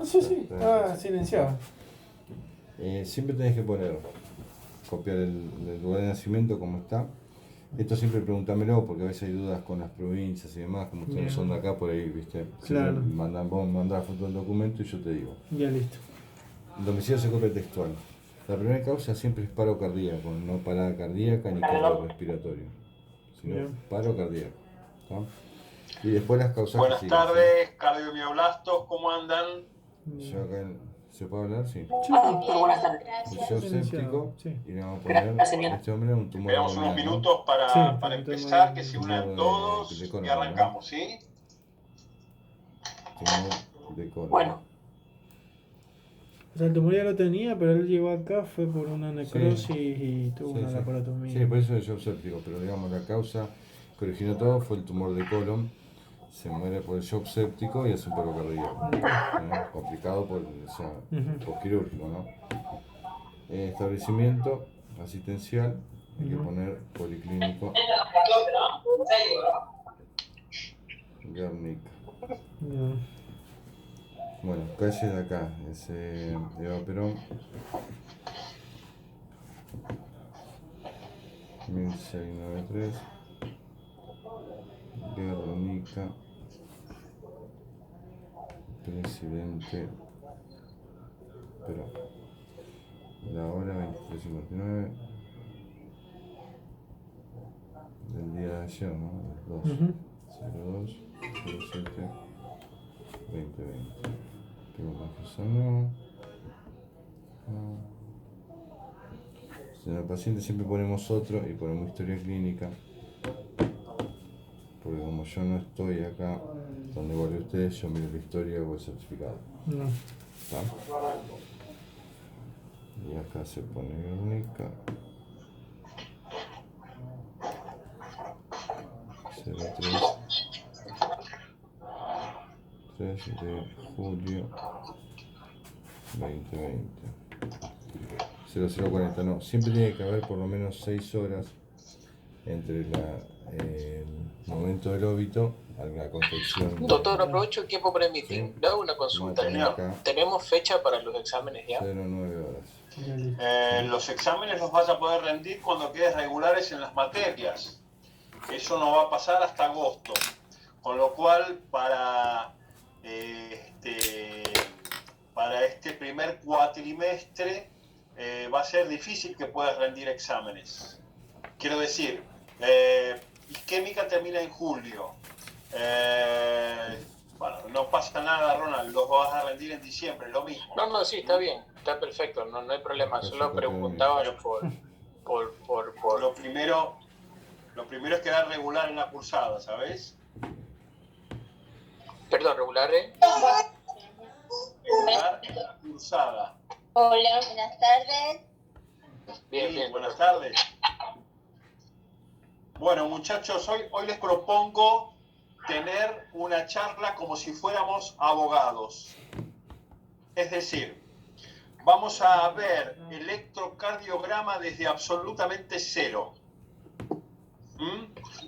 sí, sí. Silenciado. Siempre tenés que copiar el lugar de nacimiento como está. Esto siempre pregúntamelo porque a veces hay dudas con las provincias y demás, como ustedes no son de acá por ahí, ¿viste? Claro. Vos mandás foto del documento y yo te digo. Ya listo. El domicilio se copia textual. La primera causa siempre es paro cardíaco, no parada cardíaca ni cardiorrespiratorio, sino paro cardíaco. ¿Tá? Y después las causas. Buenas tardes, cardiomioblastos, ¿cómo andan? Yo acá, ¿se puede hablar? Sí. Buenas tardes. El shock séptico, Sí. y le vamos a poner este hombre un tumor. Esperamos unos minutos para empezar, que se unan todos y arrancamos, ¿sí? Tumor de colon. Bueno. O sea, el tumor ya lo tenía, pero él llegó acá, fue por una necrosis y tuvo una laparotomía. Sí, por eso es el shock séptico, pero digamos la causa que originó todo fue el tumor de colon. Se muere por el shock séptico y hace un paro cardíaco. Complicado por quirúrgico, ¿no? Establecimiento asistencial, hay que poner policlínico Guernica. Bueno, calle de acá, es Eva Perón, 1693, Guernica, presidente Perón. La hora 23:59 del día de ayer, ¿no? 02 07 2020. En el paciente siempre ponemos otro y ponemos historia clínica, porque como yo no estoy acá donde guardé ustedes, yo miro la historia o el certificado. ¿Está? Y acá se pone Guernica 3 de julio 2020. 0040, no, siempre tiene que haber por lo menos 6 horas entre el momento del óbito a la confección. Doctor, aprovecho el tiempo para emitir. Le hago una consulta. ¿Tenemos fecha para los exámenes ya? 09 horas. Los exámenes los vas a poder rendir cuando quedes regulares en las materias. Eso no va a pasar hasta agosto. Con lo cual, para este primer cuatrimestre va a ser difícil que puedas rendir exámenes. Quiero decir, isquémica termina en julio. Bueno, no pasa nada, Ronald, los vas a rendir en diciembre, lo mismo. No, sí, está bien, está perfecto, no hay problema. Solo preguntaba por... Lo primero es quedar regular en la cursada, ¿sabes? Perdón, regular, Regular en la cursada. Hola, buenas tardes. Bien. Buenas tardes. Bueno, muchachos, hoy les propongo tener una charla como si fuéramos abogados. Es decir, vamos a ver electrocardiograma desde absolutamente cero.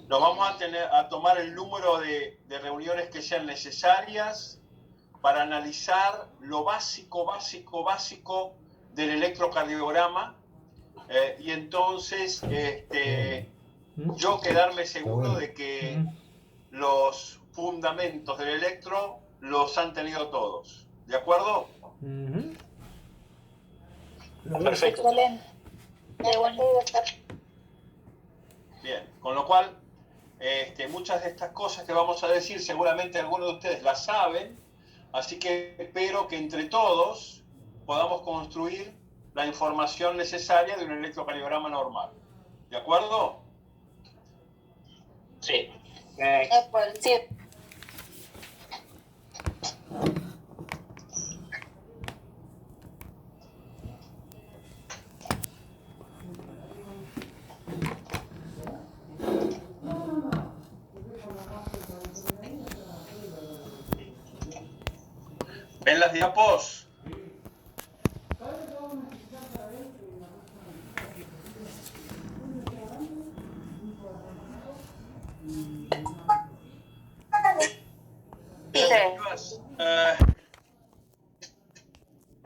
Nos vamos a tomar el número de reuniones que sean necesarias para analizar lo básico del electrocardiograma y entonces yo quedarme seguro de que los fundamentos del electro los han tenido todos. ¿De acuerdo? Perfecto. Excelente. Bien, con lo cual muchas de estas cosas que vamos a decir seguramente algunos de ustedes las saben, así que espero que entre todos podamos construir la información necesaria de un electrocardiograma normal. ¿De acuerdo? Sí. Sí. ¿Ven las diapos?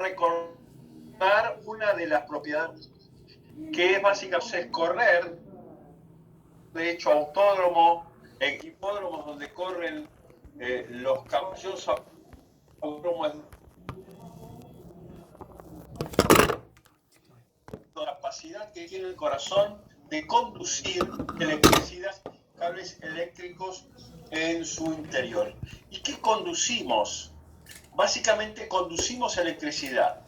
recordar una de las propiedades que es básicamente correr, de hecho autódromo, en hipódromos donde corren los caballos autódromos, la capacidad que tiene el corazón de conducir electricidad, cables eléctricos en su interior. ¿Y qué conducimos? Básicamente conducimos electricidad.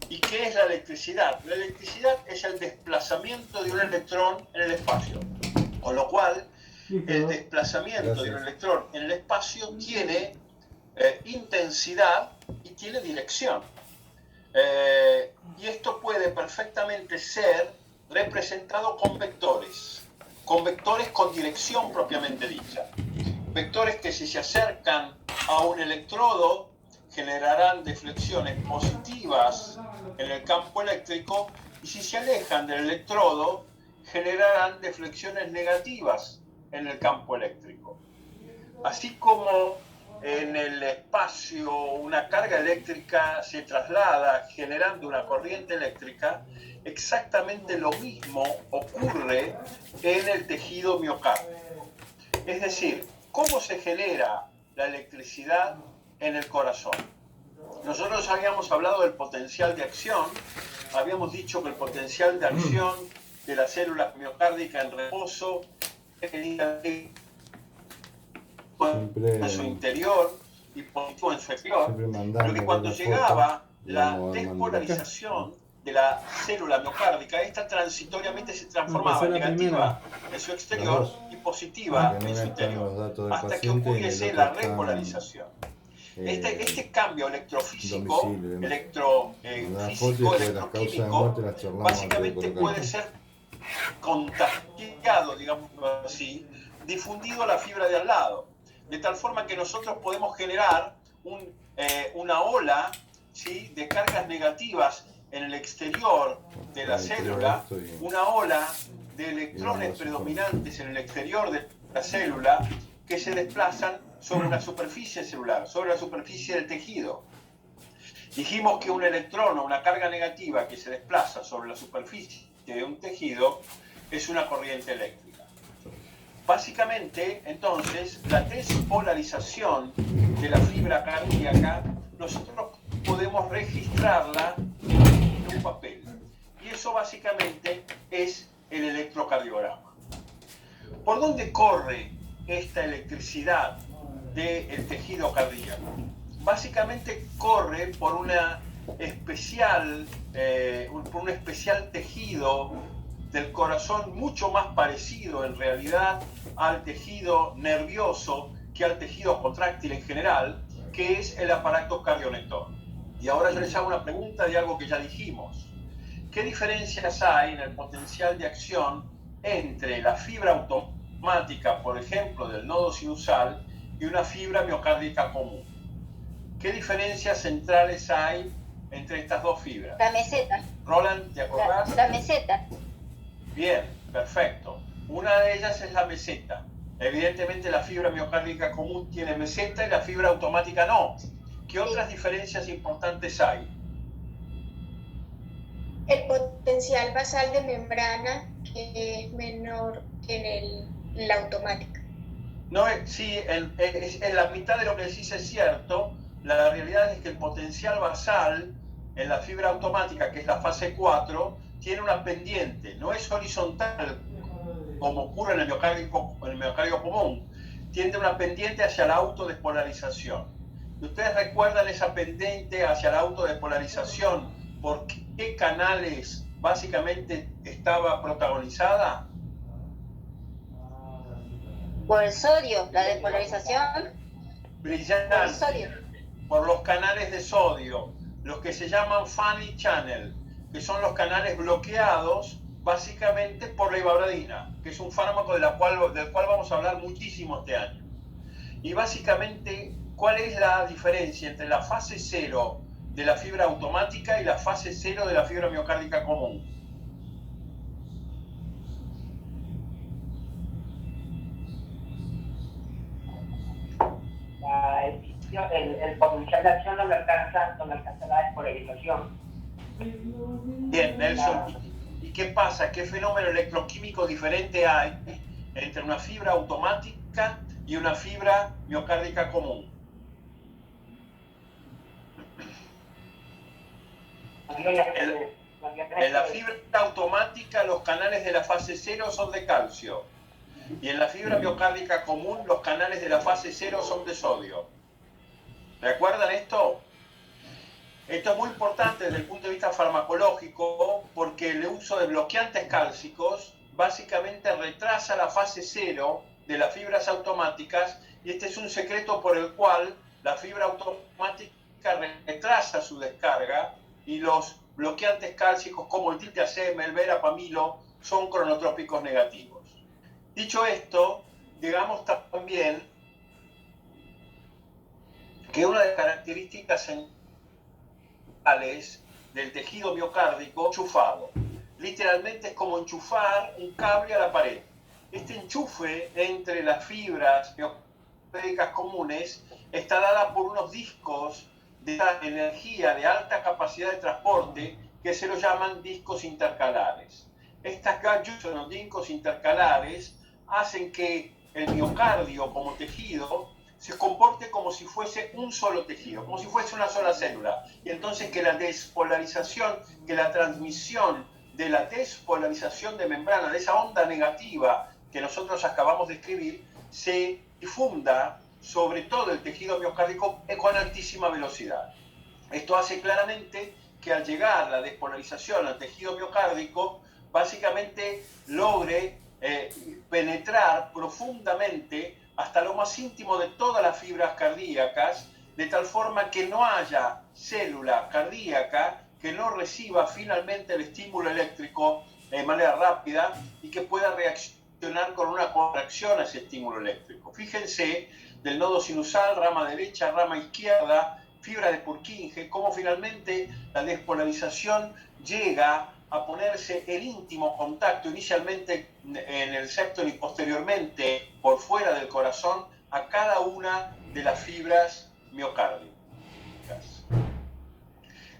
¿Y qué es la electricidad? La electricidad es el desplazamiento de un electrón en el espacio. Con lo cual, el desplazamiento de un electrón en el espacio tiene intensidad y tiene dirección. Y esto puede perfectamente ser representado con vectores con dirección propiamente dicha. Vectores que si se acercan a un electrodo generarán deflexiones positivas en el campo eléctrico y si se alejan del electrodo generarán deflexiones negativas en el campo eléctrico. Así como en el espacio una carga eléctrica se traslada generando una corriente eléctrica, exactamente lo mismo ocurre en el tejido miocárdico. Es decir, ¿cómo se genera la electricidad en el corazón? Nosotros habíamos hablado del potencial de acción, habíamos dicho que el potencial de acción de la célula miocárdica en reposo en su interior y positivo en su exterior, pero que cuando llegaba la despolarización de la célula miocárdica, esta transitoriamente se transformaba en negativa en su exterior y positiva en su interior, hasta que ocurriese la repolarización. Este cambio electrofísico, electroquímico, básicamente puede ser contagiado, digamos así, difundido a la fibra de al lado, de tal forma que nosotros podemos generar una ola, ¿sí?, de cargas negativas en el exterior de la célula, una ola de electrones predominantes en el exterior de la célula que se desplazan sobre la superficie celular, sobre la superficie del tejido. Dijimos que un electrón o una carga negativa que se desplaza sobre la superficie de un tejido es una corriente eléctrica. Básicamente, entonces, la despolarización de la fibra cardíaca, nosotros podemos registrarla en un papel. Y eso básicamente es el electrocardiograma. ¿Por dónde corre esta electricidad del tejido cardíaco? Básicamente corre por un especial tejido del corazón mucho más parecido en realidad al tejido nervioso que al tejido contráctil en general, que es el aparato cardionector. Y ahora yo les hago una pregunta de algo que ya dijimos. ¿Qué diferencias hay en el potencial de acción entre la fibra automática, por ejemplo, del nodo sinusal y una fibra miocárdica común? ¿Qué diferencias centrales hay entre estas dos fibras? La meseta. Roland, ¿te acordás? La meseta. Bien, perfecto. Una de ellas es la meseta. Evidentemente la fibra miocárdica común tiene meseta y la fibra automática no. ¿Qué otras diferencias importantes hay? El potencial basal de membrana, que es menor que en la automática. No, sí, en la mitad de lo que decís es cierto. La realidad es que el potencial basal en la fibra automática, que es la fase 4, tiene una pendiente, no es horizontal como ocurre en el miocardio común, tiene una pendiente hacia la autodespolarización. ¿Ustedes recuerdan esa pendiente hacia la autodespolarización? ¿Por qué canales básicamente estaba protagonizada? Por el sodio, la despolarización. Brillante. Por el sodio. Por los canales de sodio, los que se llaman Fanny Channel, que son los canales bloqueados básicamente por la ibabradina, que es un fármaco del cual vamos a hablar muchísimo este año. Y básicamente, ¿cuál es la diferencia entre la fase 0 de la fibra automática y la fase 0 de la fibra miocárdica común? el potencial de acción no me alcanza la despolarización. Bien, Nelson. ¿Y qué pasa? ¿Qué fenómeno electroquímico diferente hay entre una fibra automática y una fibra miocárdica común? En la fibra automática los canales de la fase 0 son de calcio y en la fibra miocárdica común los canales de la fase 0 son de sodio. ¿Recuerdan esto? Esto es muy importante desde el punto de vista farmacológico porque el uso de bloqueantes cálcicos básicamente retrasa la fase 0 de las fibras automáticas y este es un secreto por el cual la fibra automática retrasa su descarga y los bloqueantes cálcicos como el diltiazem, el verapamilo son cronotrópicos negativos. Dicho esto, digamos también que una de las características centrales del tejido miocárdico es enchufado. Literalmente es como enchufar un cable a la pared. Este enchufe entre las fibras miocárdicas comunes está dada por unos discos de energía de alta capacidad de transporte que se los llaman discos intercalares. Estas gadgets o los discos intercalares hacen que el miocardio como tejido se comporte como si fuese un solo tejido, como si fuese una sola célula. Y entonces que la despolarización, que la transmisión de la despolarización de membrana, de esa onda negativa que nosotros acabamos de escribir, se difunda sobre todo el tejido miocárdico con altísima velocidad. Esto hace claramente que al llegar la despolarización al tejido miocárdico, básicamente logre penetrar profundamente hasta lo más íntimo de todas las fibras cardíacas, de tal forma que no haya célula cardíaca que no reciba finalmente el estímulo eléctrico de manera rápida y que pueda reaccionar con una contracción a ese estímulo eléctrico. Fíjense, del nodo sinusal, rama derecha, rama izquierda, fibra de Purkinje, cómo finalmente la despolarización llega a ponerse el íntimo contacto, inicialmente en el septum y posteriormente por fuera del corazón, a cada una de las fibras miocárdicas.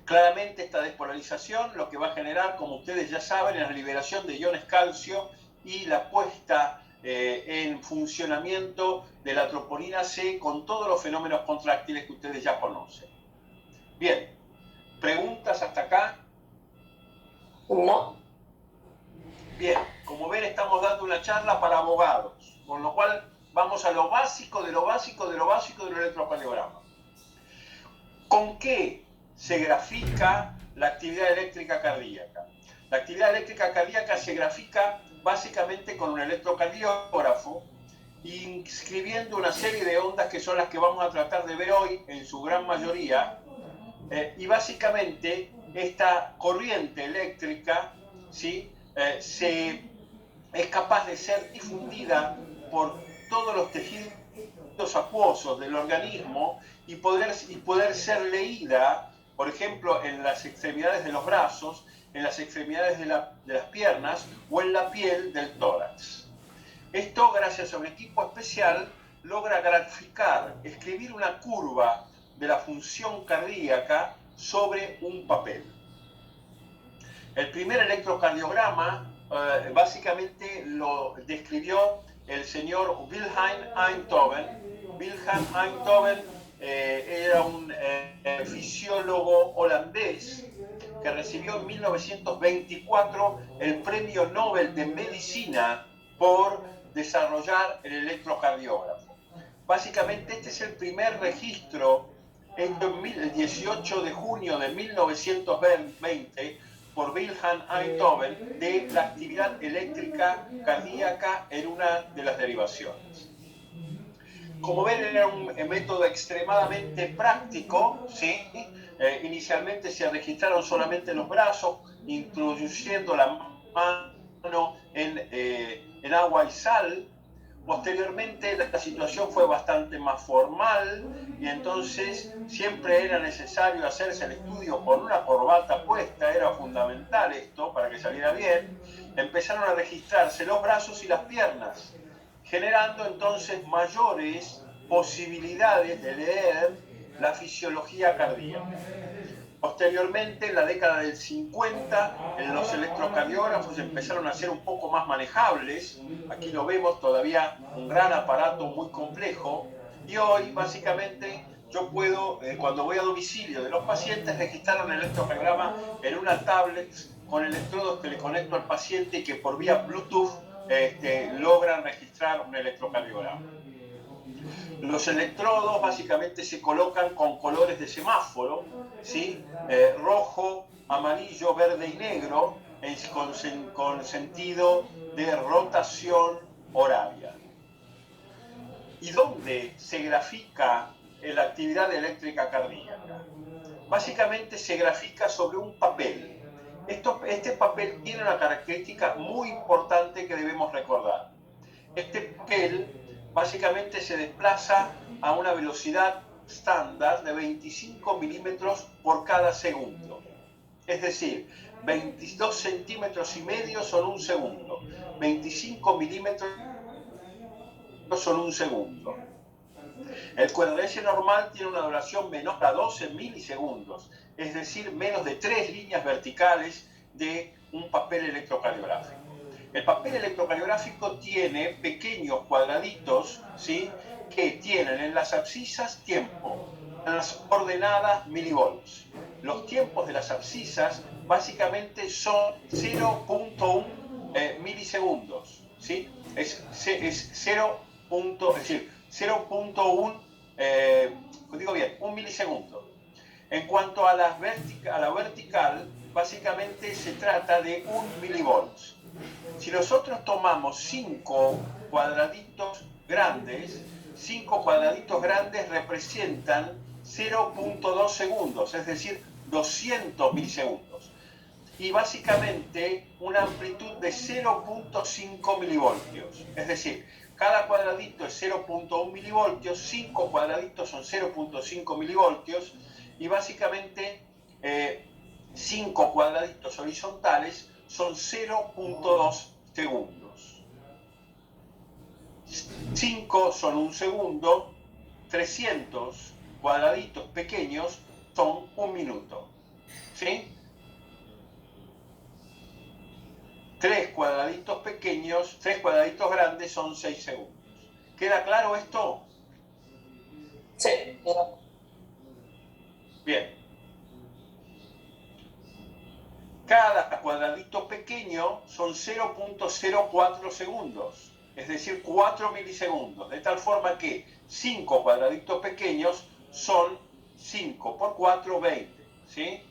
Claramente esta despolarización lo que va a generar, como ustedes ya saben, es la liberación de iones calcio y la puesta en funcionamiento de la troponina C con todos los fenómenos contráctiles que ustedes ya conocen. Bien, ¿preguntas hasta acá? No. Bien, como ven estamos dando una charla para abogados, con lo cual vamos a lo básico de lo básico de lo básico del electrocardiograma. ¿Con qué se grafica la actividad eléctrica cardíaca? La actividad eléctrica cardíaca se grafica básicamente con un electrocardiógrafo, inscribiendo una serie de ondas que son las que vamos a tratar de ver hoy en su gran mayoría, y básicamente esta corriente eléctrica, ¿sí? Es capaz de ser difundida por todos los tejidos acuosos del organismo y poder ser leída, por ejemplo, en las extremidades de los brazos, en las extremidades de las piernas o en la piel del tórax. Esto, gracias a un equipo especial, logra graficar, escribir una curva de la función cardíaca sobre un papel. El primer electrocardiograma básicamente lo describió el señor Wilhelm Einthoven. Wilhelm Einthoven era un fisiólogo holandés que recibió en 1924 el Premio Nobel de Medicina por desarrollar el electrocardiógrafo. Básicamente este es el primer registro el 18 de junio de 1920 por Wilhelm Einthoven de la actividad eléctrica cardíaca en una de las derivaciones. Como ven, era un método extremadamente práctico, ¿sí? Inicialmente se registraron solamente los brazos, introduciendo la mano en agua y sal. Posteriormente la situación fue bastante más formal y entonces siempre era necesario hacerse el estudio con una corbata puesta, era fundamental esto para que saliera bien. Empezaron a registrarse los brazos y las piernas, generando entonces mayores posibilidades de leer la fisiología cardíaca. Posteriormente, en la década del 50, los electrocardiógrafos empezaron a ser un poco más manejables. Aquí lo vemos, todavía un gran aparato muy complejo. Y hoy, básicamente, yo puedo, cuando voy a domicilio de los pacientes, registrar un electrocardiograma en una tablet con electrodos que le conecto al paciente y que por vía Bluetooth logran registrar un electrocardiograma. Los electrodos básicamente se colocan con colores de semáforo, ¿sí? Rojo, amarillo, verde y negro, con sentido de rotación horaria. ¿Y dónde se grafica la actividad eléctrica cardíaca? Básicamente se grafica sobre un papel. Este papel tiene una característica muy importante que debemos recordar. Este papel básicamente se desplaza a una velocidad estándar de 25 milímetros por cada segundo. Es decir, 22 centímetros y medio son un segundo. 25 milímetros son un segundo. El QRS normal tiene una duración menor a 12 milisegundos, es decir, menos de 3 líneas verticales de un papel electrocardiográfico. El papel electrocardiográfico tiene pequeños cuadraditos, ¿sí?, que tienen en las abscisas tiempo, en las ordenadas milivolts. Los tiempos de las abscisas básicamente son 0.1 milisegundos, ¿sí? Es 0.1, digo bien, 1 milisegundo. En cuanto a la vertical, básicamente se trata de 1 milivolts. Si nosotros tomamos 5 cuadraditos grandes, 5 cuadraditos grandes representan 0.2 segundos, es decir, 200 milisegundos. Y básicamente una amplitud de 0.5 milivoltios. Es decir, cada cuadradito es 0.1 milivoltios, 5 cuadraditos son 0.5 milivoltios y básicamente 5 cuadraditos horizontales son 0.2 segundos. 5 son un segundo, 300 cuadraditos pequeños son un minuto. ¿Sí? 3 cuadraditos pequeños, 3 cuadraditos grandes son 6 segundos. ¿Queda claro esto? Sí. Bien. Cada cuadradito pequeño son 0.04 segundos, es decir, 4 milisegundos, de tal forma que 5 cuadraditos pequeños son 5 por 4, 20, ¿sí?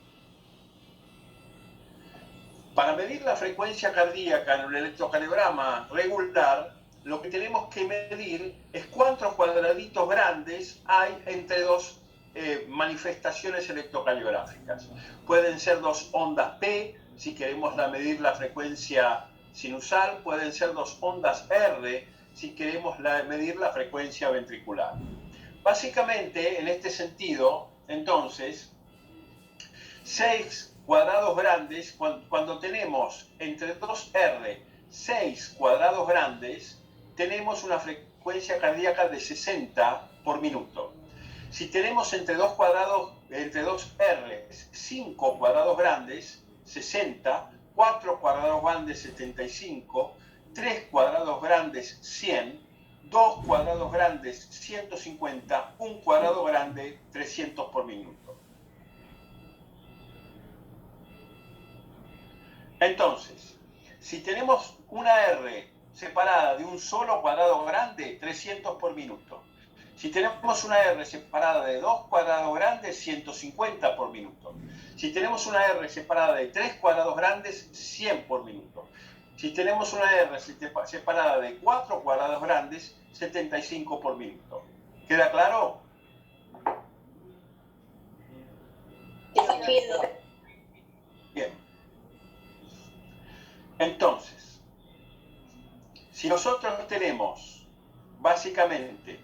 Para medir la frecuencia cardíaca en un electrocardiograma regular, lo que tenemos que medir es cuántos cuadraditos grandes hay entre dos manifestaciones electrocardiográficas. Pueden ser 2 ondas P, si queremos medir la frecuencia sinusal, pueden ser 2 ondas R, si queremos medir la frecuencia ventricular. Básicamente, en este sentido, entonces, 6 cuadrados grandes, cuando tenemos entre 2R 6 cuadrados grandes, tenemos una frecuencia cardíaca de 60 por minuto. Si tenemos entre 2R 5 cuadrados grandes, 60, 4 cuadrados grandes, 75, 3 cuadrados grandes, 100, 2 cuadrados grandes, 150, 1 cuadrado grande, 300 por minuto. Entonces, si tenemos una R separada de un solo cuadrado grande, 300 por minuto. Si tenemos una R separada de 2 cuadrados grandes, 150 por minuto. Si tenemos una R separada de 3 cuadrados grandes, 100 por minuto. Si tenemos una R separada de 4 cuadrados grandes, 75 por minuto. ¿Queda claro? Bien. Entonces, si nosotros tenemos básicamente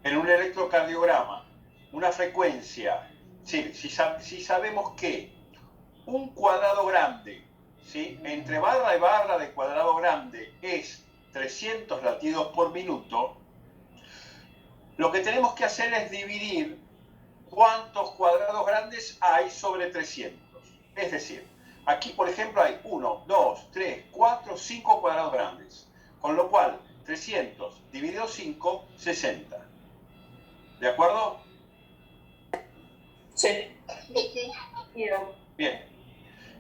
en un electrocardiograma una frecuencia, si sabemos que un cuadrado grande, ¿sí?, entre barra y barra de cuadrado grande es 300 latidos por minuto, lo que tenemos que hacer es dividir cuántos cuadrados grandes hay sobre 300. Es decir, aquí por ejemplo hay 1, 2, 3, 4, 5 cuadrados grandes. Con lo cual, 300 dividido 5, 60. ¿De acuerdo? Sí. Bien.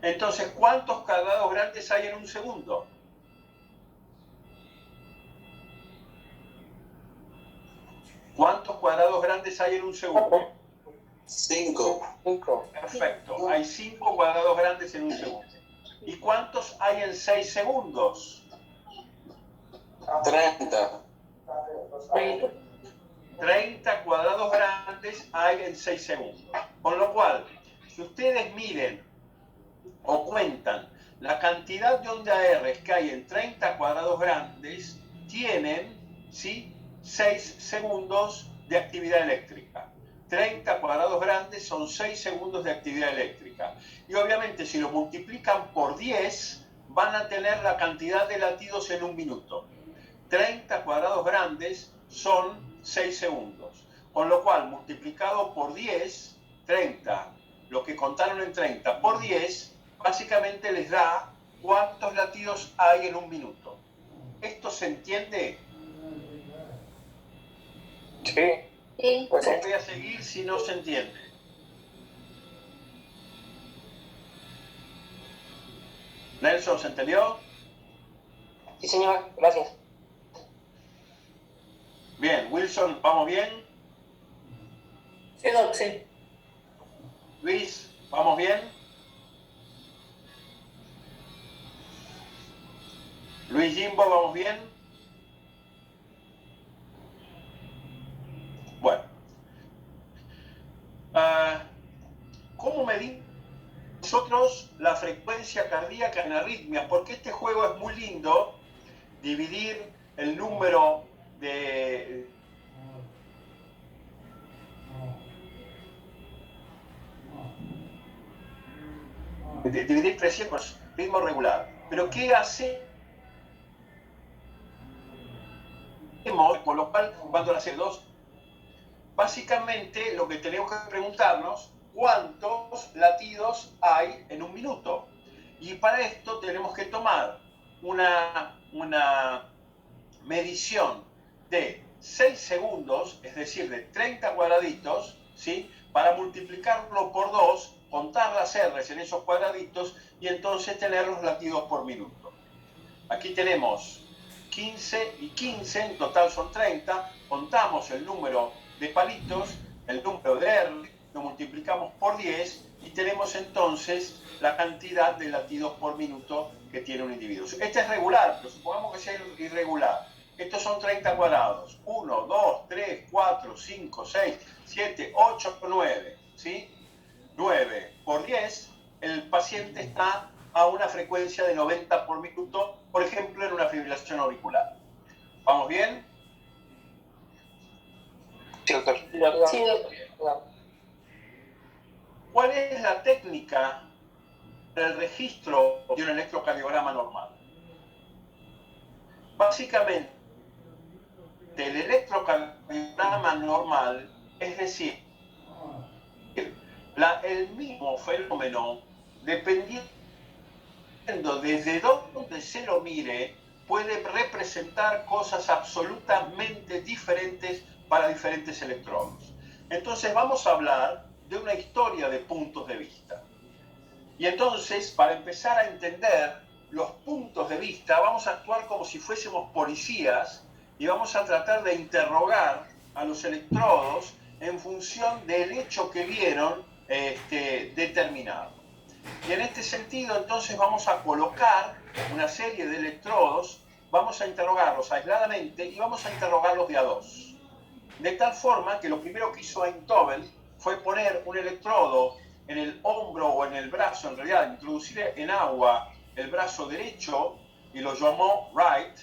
Entonces, ¿cuántos cuadrados grandes hay en un segundo? ¿Cuántos cuadrados grandes hay en un segundo? 5. Perfecto. Hay 5 cuadrados grandes en un segundo. ¿Y cuántos hay en 6 segundos? 30. 30 cuadrados grandes hay en 6 segundos. Con lo cual, si ustedes miden o cuentan la cantidad de onda R que hay en 30 cuadrados grandes, tienen, ¿sí?, 6 segundos de actividad eléctrica. 30 cuadrados grandes son 6 segundos de actividad eléctrica. Y obviamente si lo multiplican por 10, van a tener la cantidad de latidos en un minuto. 30 cuadrados grandes son 6 segundos. Con lo cual, multiplicado por 10, 30, lo que contaron en 30 por 10, básicamente les da cuántos latidos hay en un minuto. ¿Esto se entiende? Sí. Pues No voy a seguir si no se entiende. Nelson, ¿se entendió? Sí, señor, gracias. Bien, Wilson, ¿vamos bien? Sí, Doc, sí. Luis, ¿vamos bien? Luis Jimbo, ¿vamos bien? Bueno. ¿Cómo medimos nosotros la frecuencia cardíaca en arritmias? Porque este juego es muy lindo, dividir el número de dividir 300 ritmo regular. Pero ¿qué hacemos? Con lo cual, cuando la C2, básicamente lo que tenemos que preguntarnos, ¿cuántos latidos hay en un minuto? Y para esto tenemos que tomar una medición de 6 segundos, es decir, de 30 cuadraditos, ¿sí?, para multiplicarlo por 2, contar las R's en esos cuadraditos y entonces tener los latidos por minuto. Aquí tenemos 15 y 15, en total son 30, contamos el número de palitos, el número de R, lo multiplicamos por 10 y tenemos entonces la cantidad de latidos por minuto que tiene un individuo. Este es regular, pero supongamos que sea irregular. Estos son 30 cuadrados. 1, 2, 3, 4, 5, 6, 7, 8, 9. ¿Sí? 9 por 10, el paciente está a una frecuencia de 90 por minuto, por ejemplo, en una fibrilación auricular. ¿Vamos bien? Sí, doctor. Sí, Doc. ¿Cuál es la técnica para el registro de un electrocardiograma normal? Básicamente, el electrocardiograma normal, es decir, el mismo fenómeno, dependiendo desde dónde se lo mire, puede representar cosas absolutamente diferentes para diferentes electrodos. Entonces vamos a hablar de una historia de puntos de vista. Y entonces, para empezar a entender los puntos de vista, vamos a actuar como si fuésemos policías y vamos a tratar de interrogar a los electrodos en función del hecho que vieron determinado. Y en este sentido, entonces, vamos a colocar una serie de electrodos, vamos a interrogarlos aisladamente y vamos a interrogarlos de a dos. De tal forma que lo primero que hizo Einthoven fue poner un electrodo en el hombro o en el brazo, en realidad, introducir en agua el brazo derecho y lo llamó right,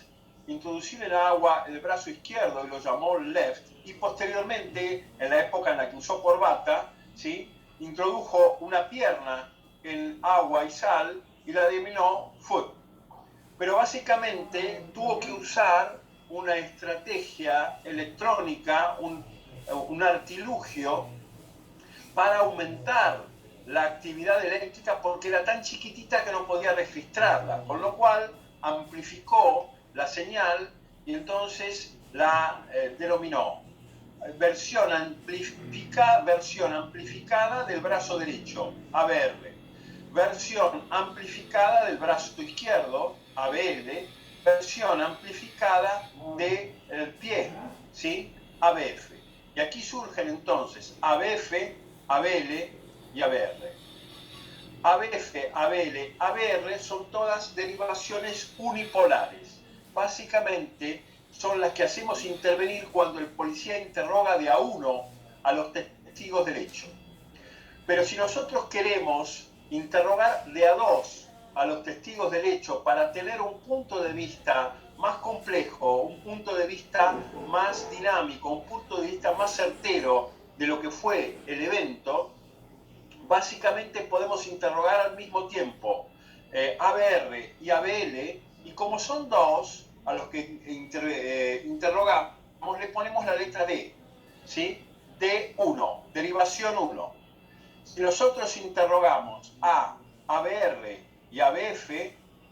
introducir en agua el brazo izquierdo y lo llamó left, y posteriormente, en la época en la que usó corbata, ¿sí?, introdujo una pierna en agua y sal y la denominó foot. Pero básicamente tuvo que usar una estrategia electrónica, un artilugio para aumentar la actividad eléctrica porque era tan chiquitita que no podía registrarla, con lo cual amplificó la señal y entonces la denominó versión amplificada del brazo derecho, ABR, versión amplificada del brazo izquierdo, ABL, versión amplificada del pie, ¿sí? ABF. Y aquí surgen entonces ABF, ABL y ABR. ABF, ABL, ABR son todas derivaciones unipolares. Básicamente son las que hacemos intervenir cuando el policía interroga de a uno a los testigos del hecho. Pero si nosotros queremos interrogar de a dos a los testigos del hecho para tener un punto de vista más complejo, un punto de vista más dinámico, un punto de vista más certero de lo que fue el evento, básicamente podemos interrogar al mismo tiempo ABR y ABL, y como son dos a los que interrogamos, le ponemos la letra D, ¿sí? D1, derivación 1. Si nosotros interrogamos a ABR y ABF,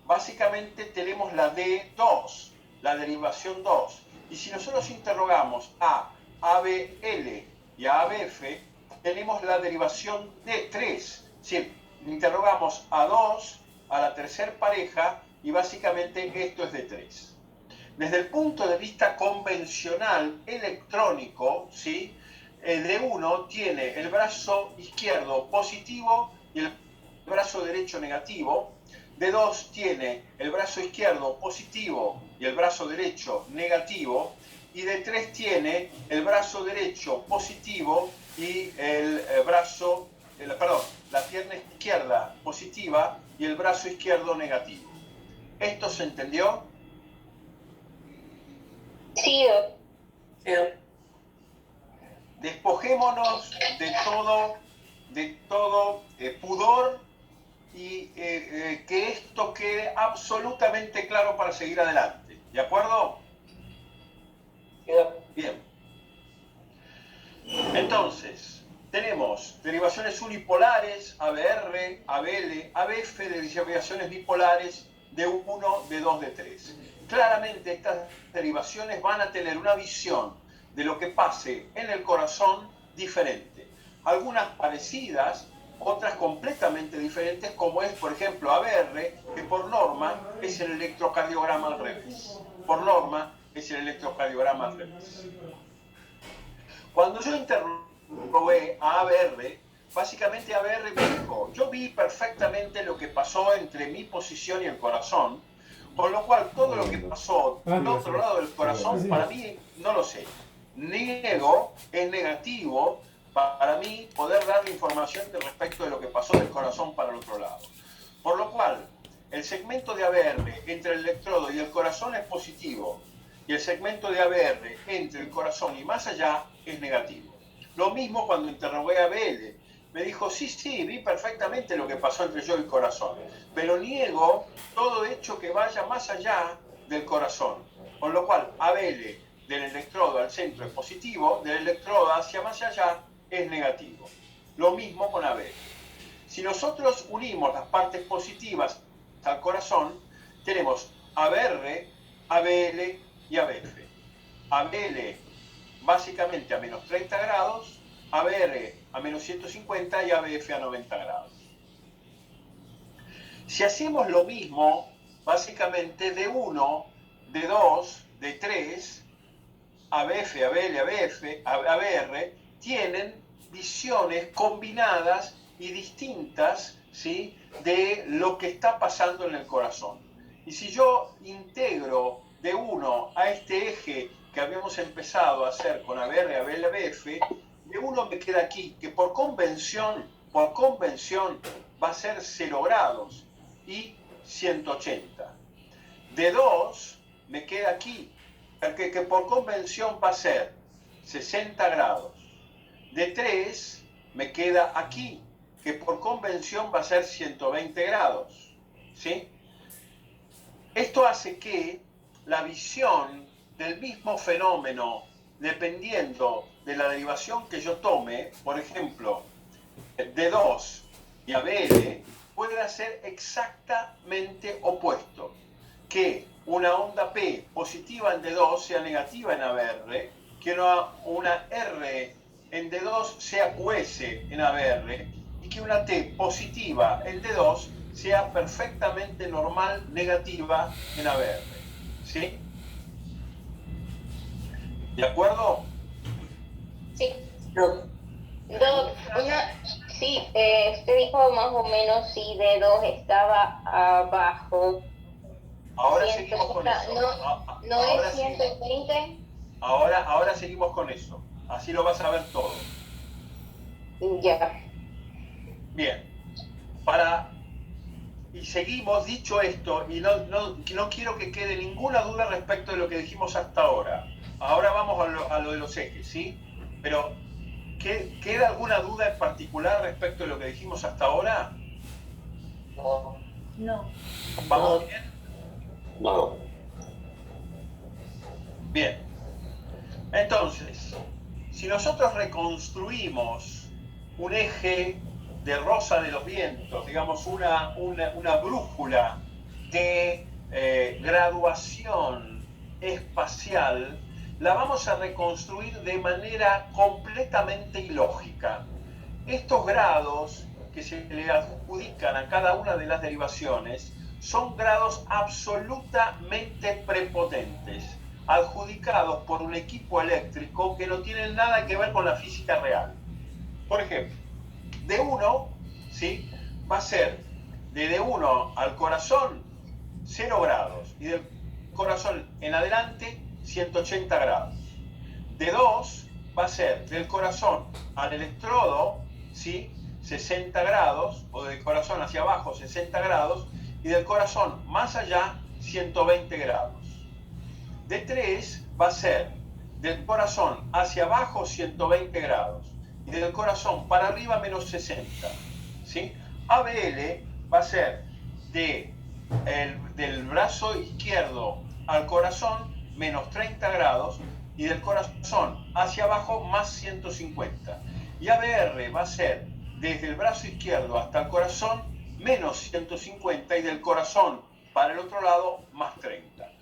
básicamente tenemos la D2, la derivación 2. Y si nosotros interrogamos a ABL y a ABF, tenemos la derivación D3. Si interrogamos a 2, a la tercer pareja, y básicamente esto es D3. Desde el punto de vista convencional electrónico, ¿sí? El D1 tiene el brazo izquierdo positivo y el brazo derecho negativo. D2 tiene el brazo izquierdo positivo y el brazo derecho negativo. Y D3 tiene el brazo derecho positivo y la pierna izquierda positiva y el brazo izquierdo negativo. ¿Esto se entendió? Sí, Despojémonos de todo pudor y que esto quede absolutamente claro para seguir adelante. ¿De acuerdo? Bien. Entonces, tenemos derivaciones unipolares, ABR, ABL, ABF, derivaciones bipolares, D1, D2, D3. Claramente estas derivaciones van a tener una visión de lo que pase en el corazón diferente. Algunas parecidas, otras completamente diferentes, como es, por ejemplo, ABR, que por norma es el electrocardiograma al revés. Por norma es el electrocardiograma al revés. Cuando yo interrogué a ABR, básicamente ABR me dijo, yo vi perfectamente lo que pasó entre mi posición y el corazón, con lo cual todo lo que pasó del otro lado del corazón, para mí, no lo sé. Niego, es negativo para mí poder darle información respecto de lo que pasó del corazón para el otro lado. Por lo cual, el segmento de ABR entre el electrodo y el corazón es positivo, y el segmento de ABR entre el corazón y más allá es negativo. Lo mismo cuando interrogué a ABL. Me dijo, sí, vi perfectamente lo que pasó entre yo y el corazón, pero niego todo hecho que vaya más allá del corazón. Con lo cual, ABL del electrodo al centro es positivo, del electrodo hacia más allá es negativo. Lo mismo con ABL. Si nosotros unimos las partes positivas al corazón, tenemos ABR, ABL y ABF. ABL básicamente a menos 30 grados, ABR a menos 150 y ABF a 90 grados. Si hacemos lo mismo, básicamente D1, D2, D3, ABF, ABL, ABR, tienen visiones combinadas y distintas, ¿sí?, de lo que está pasando en el corazón. Y si yo integro D1 a este eje que habíamos empezado a hacer con ABR, ABL, ABF, D1 me queda aquí, que por convención va a ser 0 grados y 180. D2 me queda aquí, que por convención va a ser 60 grados. D3 me queda aquí, que por convención va a ser 120 grados. ¿Sí? Esto hace que la visión del mismo fenómeno dependiendo de la derivación que yo tome, por ejemplo, D2 y ABL, puede ser exactamente opuesto. Que una onda P positiva en D2 sea negativa en ABR, que una R en D2 sea QS en ABR y que una T positiva en D2 sea perfectamente normal negativa en ABR. ¿Sí? ¿De acuerdo? Sí. No. Doc, sí, usted dijo más o menos si D2 estaba abajo. Ahora seguimos con eso. ¿No ahora es 120? Ahora seguimos con eso. Así lo vas a ver todo. Ya. Bien. Y seguimos, dicho esto, y no quiero que quede ninguna duda respecto de lo que dijimos hasta ahora. Ahora vamos a lo de los ejes, ¿sí? Pero, ¿queda alguna duda en particular respecto de lo que dijimos hasta ahora? No. ¿Vamos bien? No. Bien. Entonces, si nosotros reconstruimos un eje de rosa de los vientos, digamos una brújula de graduación espacial, la vamos a reconstruir de manera completamente ilógica. Estos grados que se le adjudican a cada una de las derivaciones son grados absolutamente prepotentes, adjudicados por un equipo eléctrico que no tienen nada que ver con la física real. Por ejemplo, D1, ¿sí?, va a ser de D1 al corazón 0 grados y del corazón en adelante 180 grados. D2 va a ser del corazón al electrodo, ¿sí?, 60 grados, o del corazón hacia abajo 60 grados, y del corazón más allá 120 grados. D3 va a ser del corazón hacia abajo 120 grados y del corazón para arriba menos 60. ¿Sí? ABL va a ser del brazo izquierdo al corazón menos 30 grados y del corazón hacia abajo más 150. Y ABR va a ser desde el brazo izquierdo hasta el corazón menos 150 y del corazón para el otro lado más 30.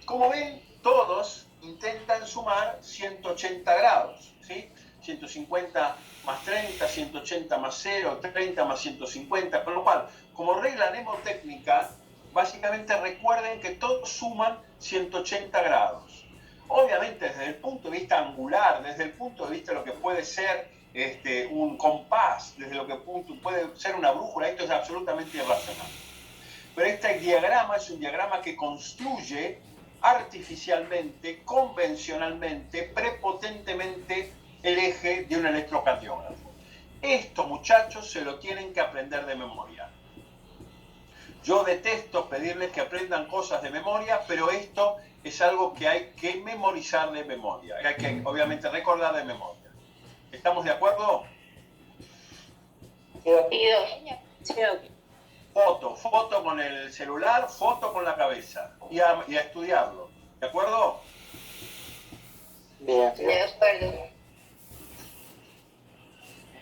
Como ven, todos intentan sumar 180 grados, ¿sí? 150 más 30, 180 más 0, 30 más 150, con lo cual, como regla mnemotécnica, básicamente recuerden que todos suman 180 grados. Obviamente, desde el punto de vista angular, desde el punto de vista de lo que puede ser un compás, desde lo que puede ser una brújula, esto es absolutamente irracional. Pero este diagrama es un diagrama que construye artificialmente, convencionalmente, prepotentemente el eje de un electrocardiógrafo. Esto, muchachos, se lo tienen que aprender de memoria. Yo detesto pedirles que aprendan cosas de memoria, pero esto es algo que hay que memorizar de memoria. Hay que, obviamente, recordar de memoria. ¿Estamos de acuerdo? Sí. Foto con el celular, foto con la cabeza y a estudiarlo. ¿De acuerdo? Bien. De acuerdo.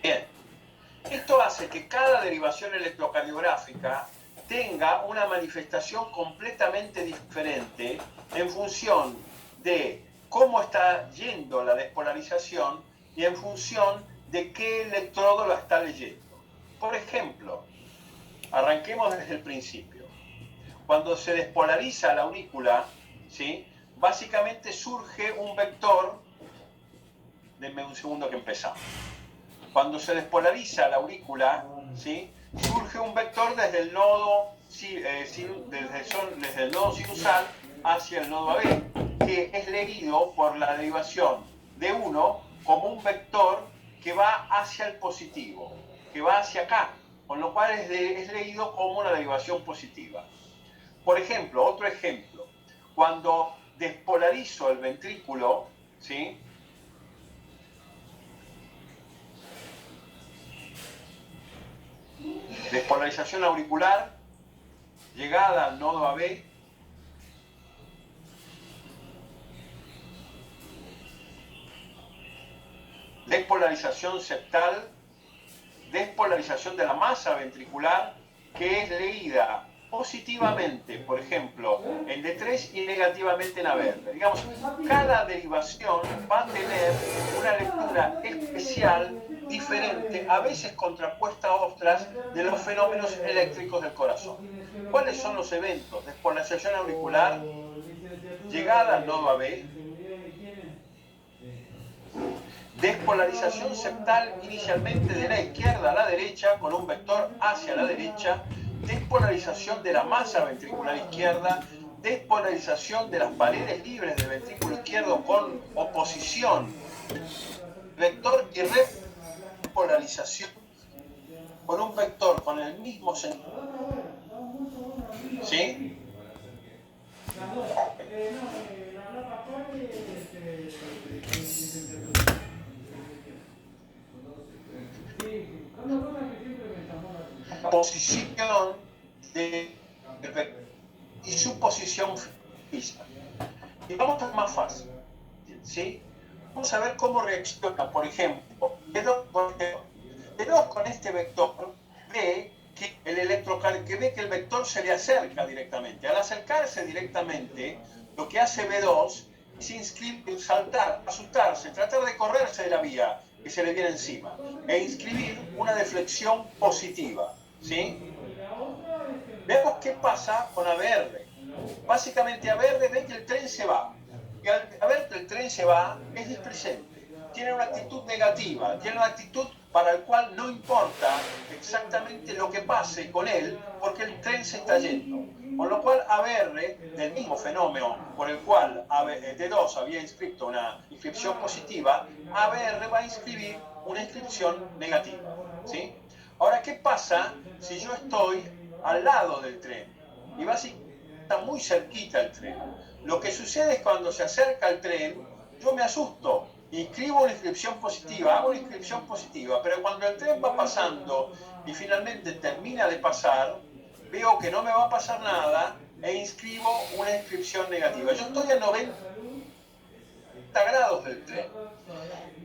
Bien. Esto hace que cada derivación electrocardiográfica tenga una manifestación completamente diferente en función de cómo está yendo la despolarización y en función de qué electrodo la está leyendo. Por ejemplo, arranquemos desde el principio. Cuando se despolariza la aurícula, ¿sí?, básicamente surge un vector. Denme un segundo que empezamos. Cuando se despolariza la aurícula, ¿sí?, surge un vector desde el nodo, desde el nodo sinusal hacia el nodo AB, que es leído por la derivación de 1 como un vector que va hacia el positivo, que va hacia acá, con lo cual es leído como una derivación positiva. Por ejemplo, otro ejemplo, cuando despolarizo el ventrículo, ¿sí?, despolarización auricular, llegada al nodo AB, despolarización septal, despolarización de la masa ventricular, que es leída positivamente, por ejemplo, en D3 y negativamente en ABR. Digamos, cada derivación va a tener una lectura especial, diferente, a veces contrapuesta a otras, de los fenómenos eléctricos del corazón. ¿Cuáles son los eventos? Despolarización auricular, llegada al nodo AB, despolarización septal inicialmente de la izquierda a la derecha con un vector hacia la derecha, despolarización de la masa ventricular izquierda, despolarización de las paredes libres del ventrículo izquierdo con oposición, vector y repolarización con un vector con el mismo sentido. ¿Sí? Posición y su posición física. Y vamos a ver más fácil, ¿sí? Vamos a ver cómo reacciona, por ejemplo, D2 con este vector ve que el vector se le acerca directamente. Al acercarse directamente, lo que hace B2 es inscribir, saltar, asustarse, tratar de correrse de la vía que se le viene encima e inscribir una deflexión positiva, ¿sí? Veamos qué pasa con ABR. Básicamente ABR ve que el tren se va. Y al ver que el tren se va, es displicente. Tiene una actitud negativa, tiene una actitud para la cual no importa exactamente lo que pase con él, porque el tren se está yendo. Con lo cual ABR, del mismo fenómeno por el cual D2 había inscrito una inscripción positiva, ABR va a inscribir una inscripción negativa, ¿sí? Ahora, ¿qué pasa si yo estoy al lado del tren? Y básicamente está muy cerquita el tren. Lo que sucede es cuando se acerca el tren, yo me asusto, inscribo una inscripción positiva, hago una inscripción positiva, pero cuando el tren va pasando y finalmente termina de pasar, veo que no me va a pasar nada e inscribo una inscripción negativa. Yo estoy a 90 grados del tren.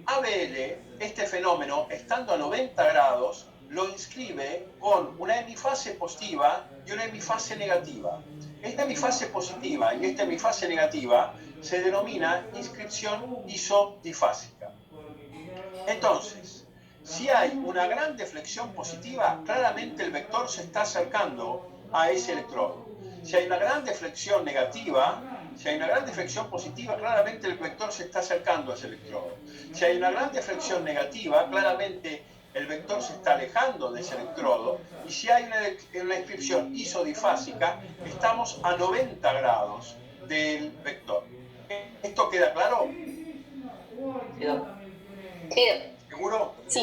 ABL, este fenómeno, estando a 90 grados, lo inscribe con una hemifase positiva y una hemifase negativa. Esta hemifase positiva y esta hemifase negativa se denomina inscripción isodifásica. Entonces, si hay una gran deflexión positiva, claramente el vector se está acercando a ese electrodo. Si hay una gran deflexión negativa, si hay una gran deflexión positiva, claramente el vector se está acercando a ese electrodo. Si hay una gran deflexión negativa, claramente el vector se está alejando de ese electrodo. Y si hay una inscripción isodifásica, estamos a 90 grados del vector. ¿Esto queda claro? Sí. ¿Seguro? Sí.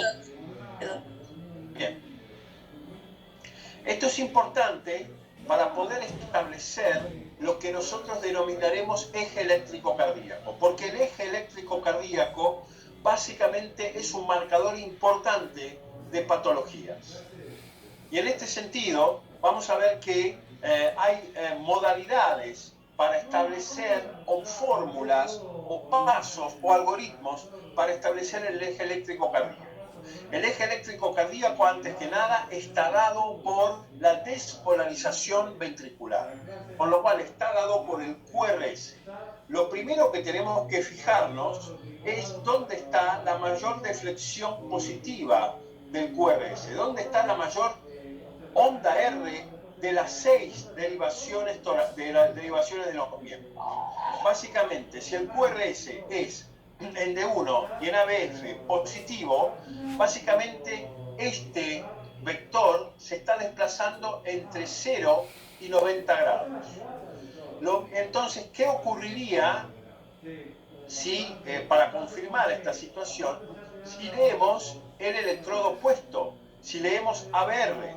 Bien. Esto es importante para poder establecer lo que nosotros denominaremos eje eléctrico cardíaco, porque el eje eléctrico cardíaco básicamente es un marcador importante de patologías. Y en este sentido, vamos a ver que hay modalidades para establecer, o fórmulas, o pasos, o algoritmos para establecer el eje eléctrico cardíaco. El eje eléctrico cardíaco, antes que nada, está dado por la despolarización ventricular, con lo cual está dado por el QRS. Lo primero que tenemos que fijarnos es dónde está la mayor deflexión positiva del QRS, dónde está la mayor onda R de las 6 derivaciones de los miembros. Básicamente, si el QRS es en D1 y en ABF positivo, básicamente este vector se está desplazando entre 0 y 90 grados. Entonces, ¿qué ocurriría si, para confirmar esta situación, si leemos el electrodo opuesto, si leemos ABR?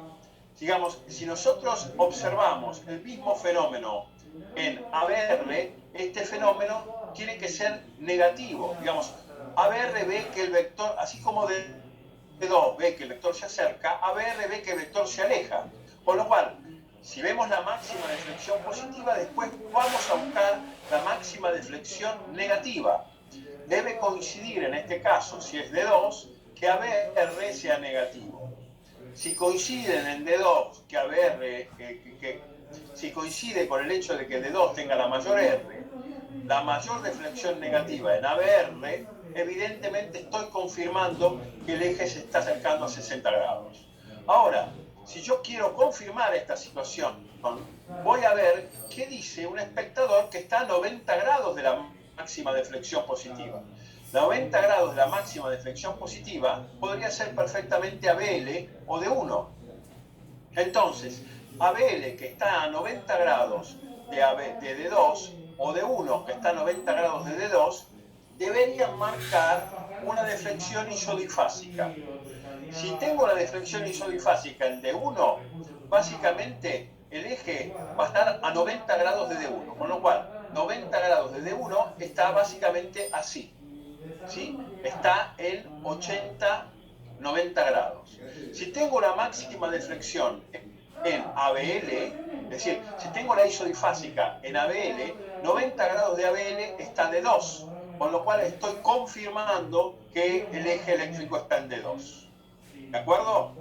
Digamos, si nosotros observamos el mismo fenómeno en ABR, este fenómeno tiene que ser negativo. Digamos, ABR ve que el vector, así como D2 ve que el vector se acerca, ABR ve que el vector se aleja. Con lo cual, si vemos la máxima deflexión positiva, después vamos a buscar la máxima deflexión negativa. Debe coincidir en este caso, si es D2, que ABR sea negativo. Si coinciden en D2 que ABR, si coincide con el hecho de que D2 tenga la mayor R, la mayor deflexión negativa en ABR, evidentemente estoy confirmando que el eje se está acercando a 60 grados. Ahora, si yo quiero confirmar esta situación, voy a ver qué dice un espectador que está a 90 grados de la máxima deflexión positiva. 90 grados de la máxima deflexión positiva podría ser perfectamente ABL o D1. Entonces, ABL que está a 90 grados de D2 o D1 que está a 90 grados de D2 deberían marcar una deflexión isodifásica. Si tengo una deflexión isodifásica en D1, básicamente el eje va a estar a 90 grados de D1, con lo cual 90 grados de D1 está básicamente así, ¿sí? Está en 80-90 grados. Si tengo una máxima deflexión en ABL, es decir, si tengo la isodifásica en ABL, 90 grados de ABL está en D2, con lo cual estoy confirmando que el eje eléctrico está en D2. ¿De acuerdo?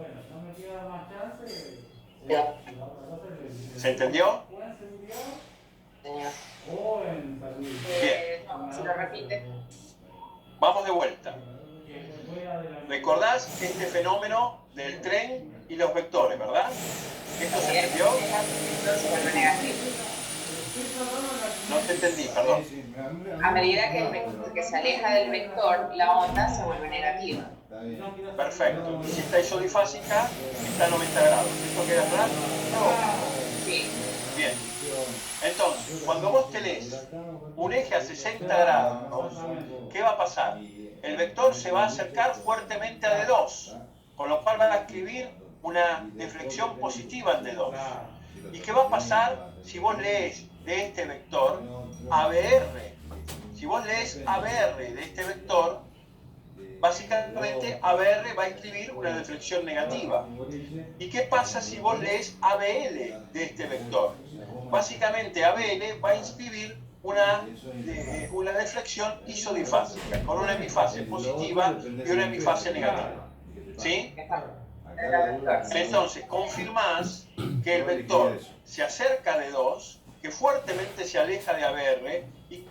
Ya. ¿Se entendió? Señor. Bien. Se lo repite. Vamos de vuelta. ¿Recordás este fenómeno del tren y los vectores, verdad? ¿Esto se entendió? Se vuelve negativo. No te entendí, perdón. A medida que se aleja del vector, la onda se vuelve negativa. Perfecto. Y si está isodifásica, está a 90 grados. ¿Esto queda claro? Sí. Bien. Entonces, cuando vos tenés un eje a 60 grados, ¿qué va a pasar? El vector se va a acercar fuertemente a D2, con lo cual va a escribir una deflexión positiva en D2. ¿Y qué va a pasar si vos lees de este vector ABR? Si vos lees ABR de este vector, básicamente ABR va a escribir una deflexión negativa. ¿Y qué pasa si vos lees ABL de este vector? Básicamente ABL va a inscribir una deflexión isodifásica, con una hemifase positiva y una hemifase negativa. ¿Sí? Entonces, confirmás que el vector se acerca de 2, que fuertemente se aleja de ABR y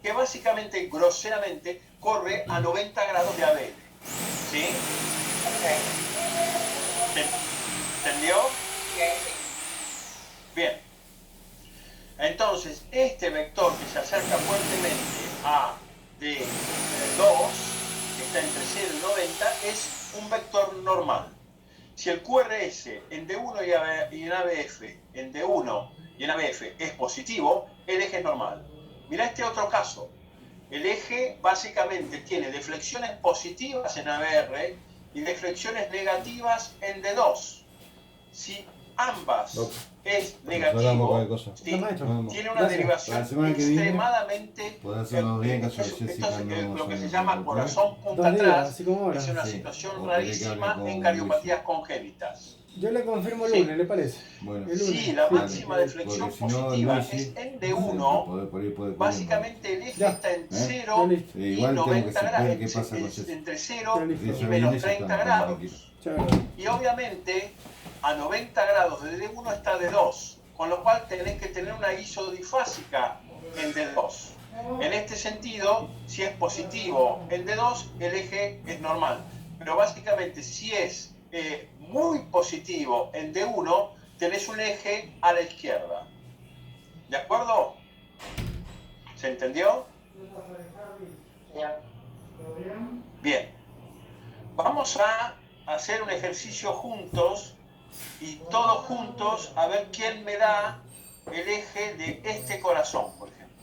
que básicamente, groseramente, corre a 90 grados de ABR. ¿Sí? ¿Entendió? Bien. Entonces, este vector que se acerca fuertemente a D2, que está entre 0 y 90, es un vector normal. Si el QRS en D1 y en ABF, en D1 y en ABF es positivo, el eje es normal. Mirá este otro caso. El eje básicamente tiene deflexiones positivas en ABR y deflexiones negativas en D2. Si ambas es negativo, ¿sí? Tiene una derivación extremadamente... lo que se llama corazón punta atrás, es una situación rarísima en cardiopatías congénitas. Yo le confirmo el lunes, ¿le parece? Bueno, si la máxima deflexión positiva es en D1, básicamente el eje está en 0 y 90 grados, entre 0 y menos 30 grados. Y obviamente a 90 grados de D1 está D2, con lo cual tenés que tener una isodifásica en D2. En este sentido, si es positivo en D2, el eje es normal. Pero básicamente, si es muy positivo en D1, tenés un eje a la izquierda. ¿De acuerdo? ¿Se entendió? Bien. Vamos a hacer un ejercicio juntos y todos juntos a ver quién me da el eje de este corazón, por ejemplo.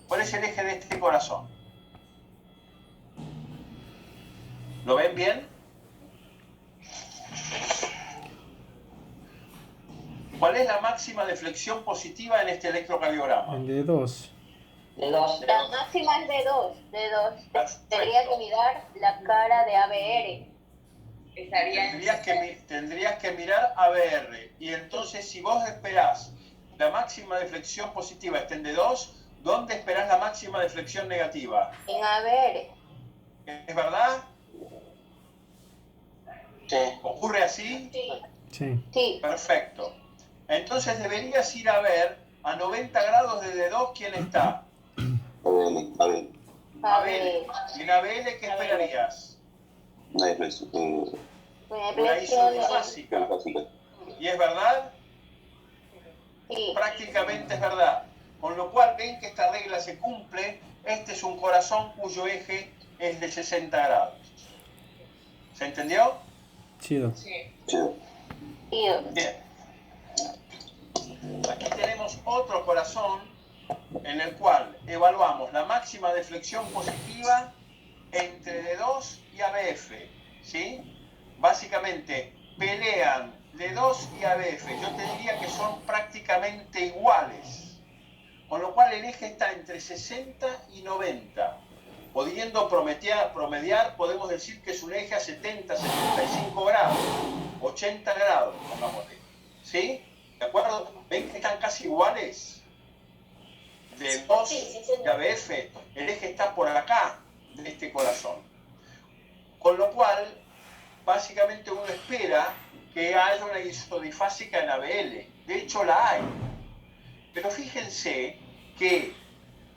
¿Cuál es el eje de este corazón? ¿Lo ven bien? ¿Cuál es la máxima deflexión positiva en este electrocardiograma? El de 2. La máxima es de 2. Tendría que mirar la cara de ABR. Tendrías que mirar ABR. Y entonces, si vos esperás la máxima deflexión positiva esté en D2, ¿dónde esperás la máxima deflexión negativa? En ABR. ¿Es verdad? ¿Ocurre así? Sí. Sí. Perfecto. Entonces deberías ir a ver a 90 grados de D2 quién está. Abel. ¿Y en Abel qué esperarías? Una isodifásica. ¿Y es verdad? Sí. Prácticamente es verdad. Con lo cual ven que esta regla se cumple. Este es un corazón cuyo eje es de 60 grados. ¿Se entendió? Chido. Bien. Aquí tenemos otro corazón en el cual evaluamos la máxima deflexión positiva entre D2 y ABF. ¿Sí? Básicamente pelean D2 y ABF. Yo te diría que son prácticamente iguales. Con lo cual el eje está entre 60 y 90. Pudiendo promediar, podemos decir que es un eje a 70, 75 grados, 80 grados, pongámosle. ¿Sí? ¿De acuerdo? ¿Ven que están casi iguales? De 2 y ABF, el eje está por acá, de este corazón. Con lo cual, básicamente uno espera que haya una isodifásica en ABL. De hecho, la hay. Pero fíjense que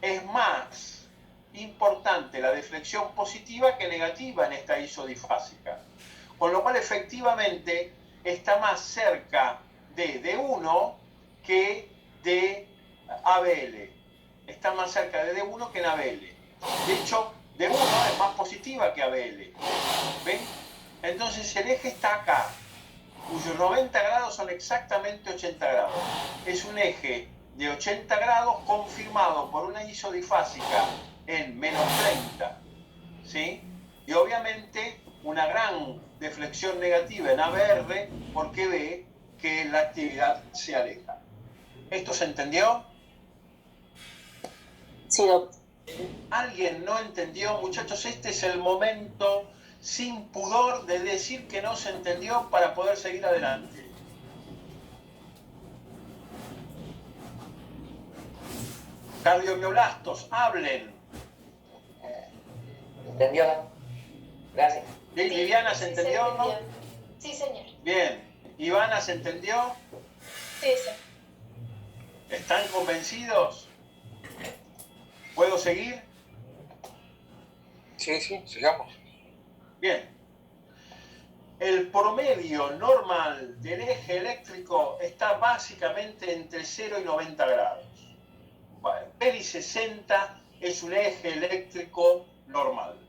es más importante la deflexión positiva que negativa en esta isodifásica. Con lo cual, efectivamente, está más cerca de D1 que de ABL. Está más cerca de D1 que en ABL. De hecho, D1 es más positiva que ABL. ¿Ven? Entonces, el eje está acá, cuyos 90 grados son exactamente 80 grados. Es un eje de 80 grados confirmado por una isodifásica en menos 30. ¿Sí? Y obviamente una gran deflexión negativa en ABR porque ve que la actividad se aleja. ¿Esto se entendió? Sí, doctor. ¿Alguien no entendió? Muchachos, este es el momento sin pudor de decir que no se entendió para poder seguir adelante. Cardiomioblastos, hablen. ¿Entendió? Gracias. Liliana, ¿se entendió? Sí, ¿No? Sí, señor. Bien. Ivana, ¿se entendió? Sí, señor. ¿Están convencidos? ¿Puedo seguir? Sí, sigamos. Bien. El promedio normal del eje eléctrico está básicamente entre 0 y 90 grados. Bueno, PERI 60 es un eje eléctrico normal.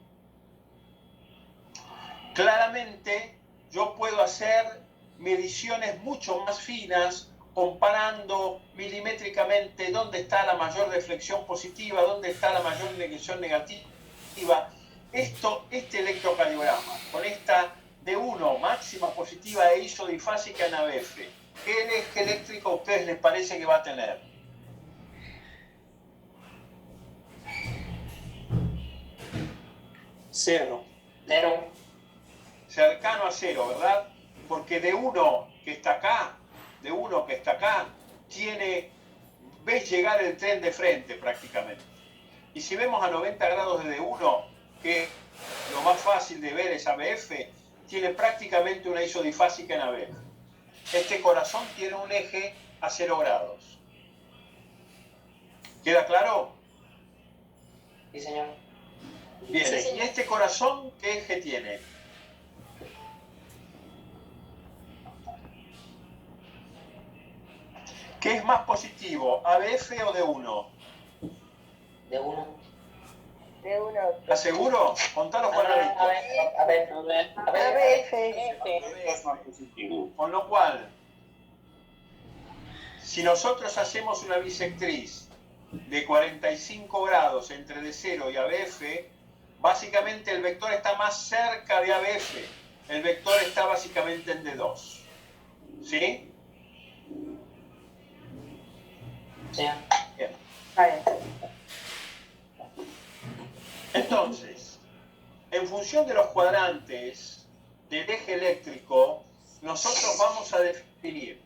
Claramente, yo puedo hacer mediciones mucho más finas comparando milimétricamente dónde está la mayor deflexión positiva, dónde está la mayor deflexión negativa. Este electrocardiograma, con esta D1 máxima positiva e isodifásica en ABF, ¿qué eje eléctrico a ustedes les parece que va a tener? Cero. Cercano a 0, ¿verdad? Porque D1 que está acá, ves llegar el tren de frente prácticamente. Y si vemos a 90 grados de D1, que lo más fácil de ver es ABF, tiene prácticamente una isodifásica en ABF. Este corazón tiene un eje a 0 grados. ¿Queda claro? Sí, señor. Bien, Sí, señor. ¿y este corazón qué eje tiene? ¿Qué es más positivo, ABF o D1? D1. ¿Estás seguro? Contalo con la A ver. Con lo cual, si nosotros hacemos una bisectriz de 45 grados entre D0 y ABF, básicamente el vector está más cerca de ABF. El vector está básicamente en D2. ¿Sí? Sí. Bien. Entonces, en función de los cuadrantes del eje eléctrico, nosotros vamos a definir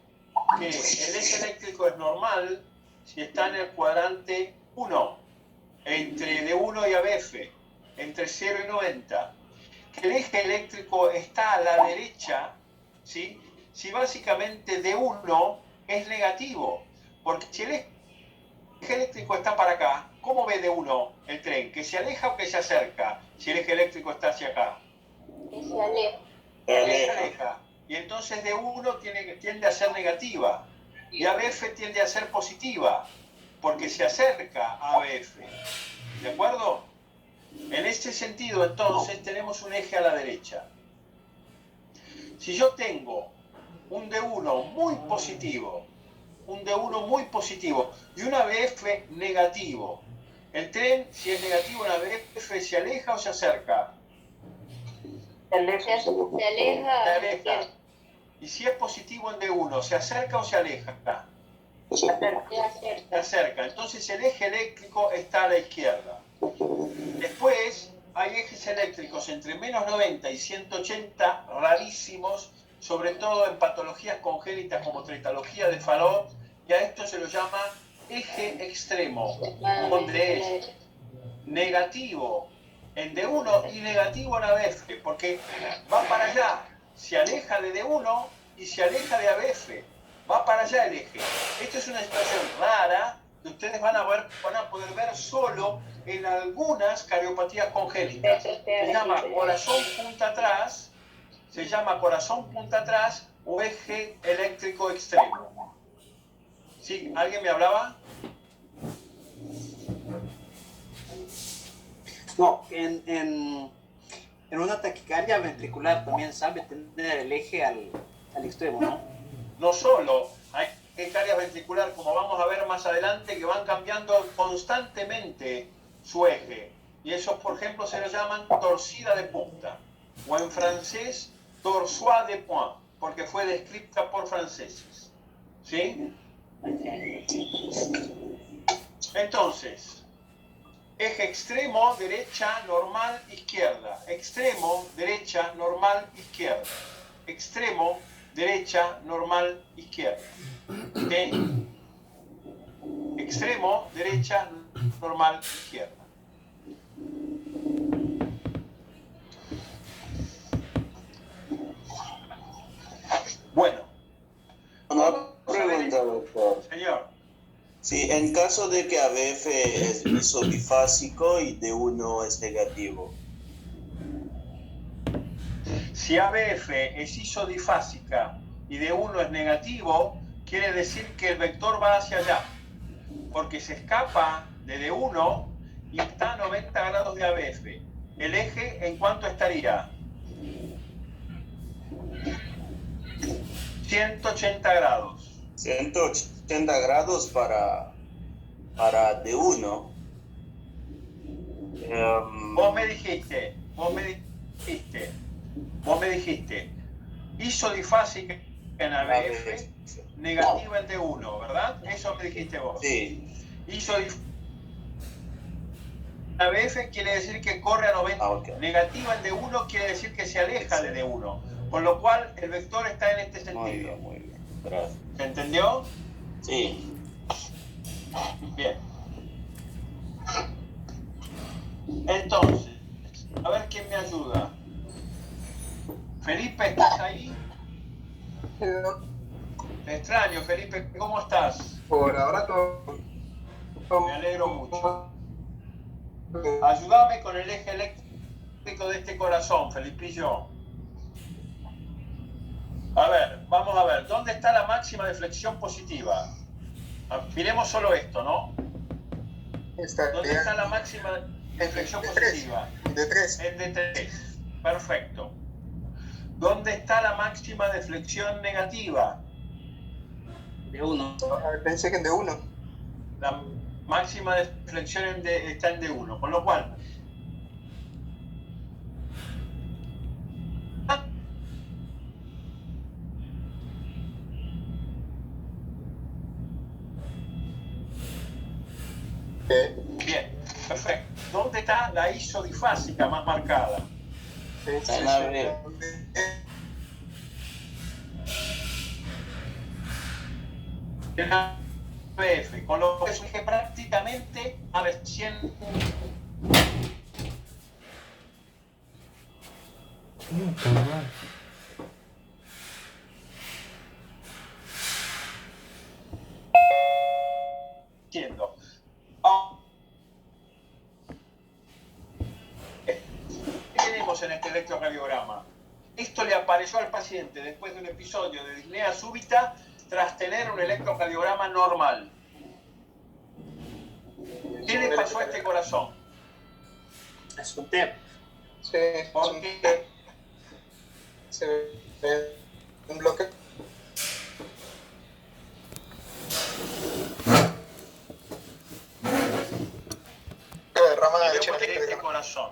que el eje eléctrico es normal si está en el cuadrante 1, entre D1 y ABF, entre 0 y 90, que el eje eléctrico está a la derecha, ¿sí? Si básicamente D1 es negativo, porque si el eje eléctrico está para acá, ¿cómo ve D1 el tren? ¿Que se aleja o que se acerca? Si el eje eléctrico está hacia acá. Que se aleja. Se aleja. Y entonces D1 tiende a ser negativa y ABF tiende a ser positiva, porque se acerca a ABF. ¿De acuerdo? En este sentido, entonces, tenemos un eje a la derecha. Si yo tengo un D1 muy positivo, y un ABF negativo, el tren, si es negativo en ABF, ¿se aleja o se acerca? Se aleja. Se aleja. Y si es positivo en D1, ¿se acerca o se aleja? Se acerca. Entonces el eje eléctrico está a la izquierda. Después hay ejes eléctricos entre menos 90 y 180 rarísimos, sobre todo en patologías congénitas como tretalogía de Fallot, y a esto se lo llama eje extremo, donde es negativo en D1 y negativo en ABF, porque va para allá, se aleja de D1 y se aleja de ABF, va para allá el eje. Esto es una situación rara que ustedes van a poder ver solo en algunas cardiopatías congénitas. Se llama corazón punta atrás o eje eléctrico extremo. ¿Sí? ¿Alguien me hablaba? No, en una taquicardia ventricular también sabe tener el eje al extremo, ¿no? No solo, hay taquicardia ventricular, como vamos a ver más adelante, que van cambiando constantemente su eje. Y eso, por ejemplo, se lo llaman torcida de punta. O en francés, torsois de point, porque fue descrita por franceses. ¿Sí? Entonces, eje extremo, derecha, normal, izquierda. Extremo, derecha, normal, izquierda. Extremo, derecha, normal, izquierda. ¿Ok? Extremo, derecha, normal, izquierda. Bueno. Una pregunta, doctor. Señor. Sí, en caso de que ABF es isodifásico y D1 es negativo. Si ABF es isodifásica y D1 es negativo, quiere decir que el vector va hacia allá, porque se escapa de D1 y está a 90 grados de ABF. ¿El eje en cuánto estaría? 180 grados. 180 grados para D1. Vos me dijiste, isodifásica en ABF, negativa en D1, ¿verdad? Eso me dijiste vos. Sí. Isodifásica en ABF quiere decir que corre a 90. Okay. Negativa en D1 quiere decir que se aleja de D1. Con lo cual, el vector está en este sentido. Muy bien. Gracias. ¿Se entendió? Sí. Bien. Entonces, a ver quién me ayuda. Felipe, ¿estás ahí? Te extraño, Felipe. ¿Cómo estás? Por ahora todo. Me alegro mucho. Ayúdame con el eje eléctrico de este corazón, Felipillo. A ver, vamos a ver. ¿Dónde está la máxima de flexión positiva? Miremos solo esto, ¿no? ¿Dónde está la máxima de flexión positiva? D3. En D3. Perfecto. ¿Dónde está la máxima de flexión negativa? D1. Pensé que en D1. La máxima de flexión está en D1, con lo cual bien, perfecto. ¿Dónde está la isodifásica más marcada? En ABF. En ABF, con lo que surge prácticamente a ver, 100. No, está mal. Entiendo. ¿Qué tenemos en este electrocardiograma? Esto le apareció al paciente después de un episodio de disnea súbita tras tener un electrocardiograma normal. ¿Qué le pasó a este corazón? Es un TEP. Sí, Porque se ve un bloque. Rama derecha de este corazón.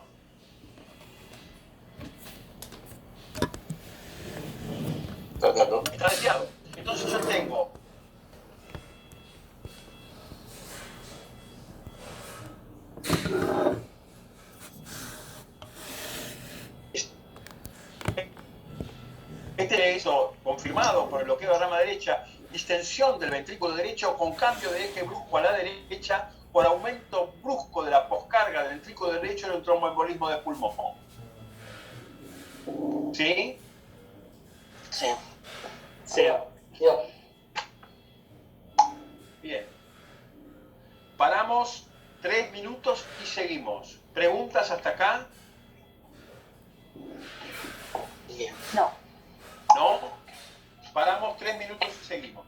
Está desviado. Entonces yo tengo este hizo confirmado por el bloqueo de rama derecha, distensión del ventrículo derecho con cambio de eje brusco a la derecha por aumento brusco de la poscarga del ventrículo derecho en un tromboembolismo de pulmón. ¿Sí? Sí. Sí. Bien. Paramos 3 minutos y seguimos. ¿Preguntas hasta acá? No. ¿No? Paramos 3 minutos y seguimos.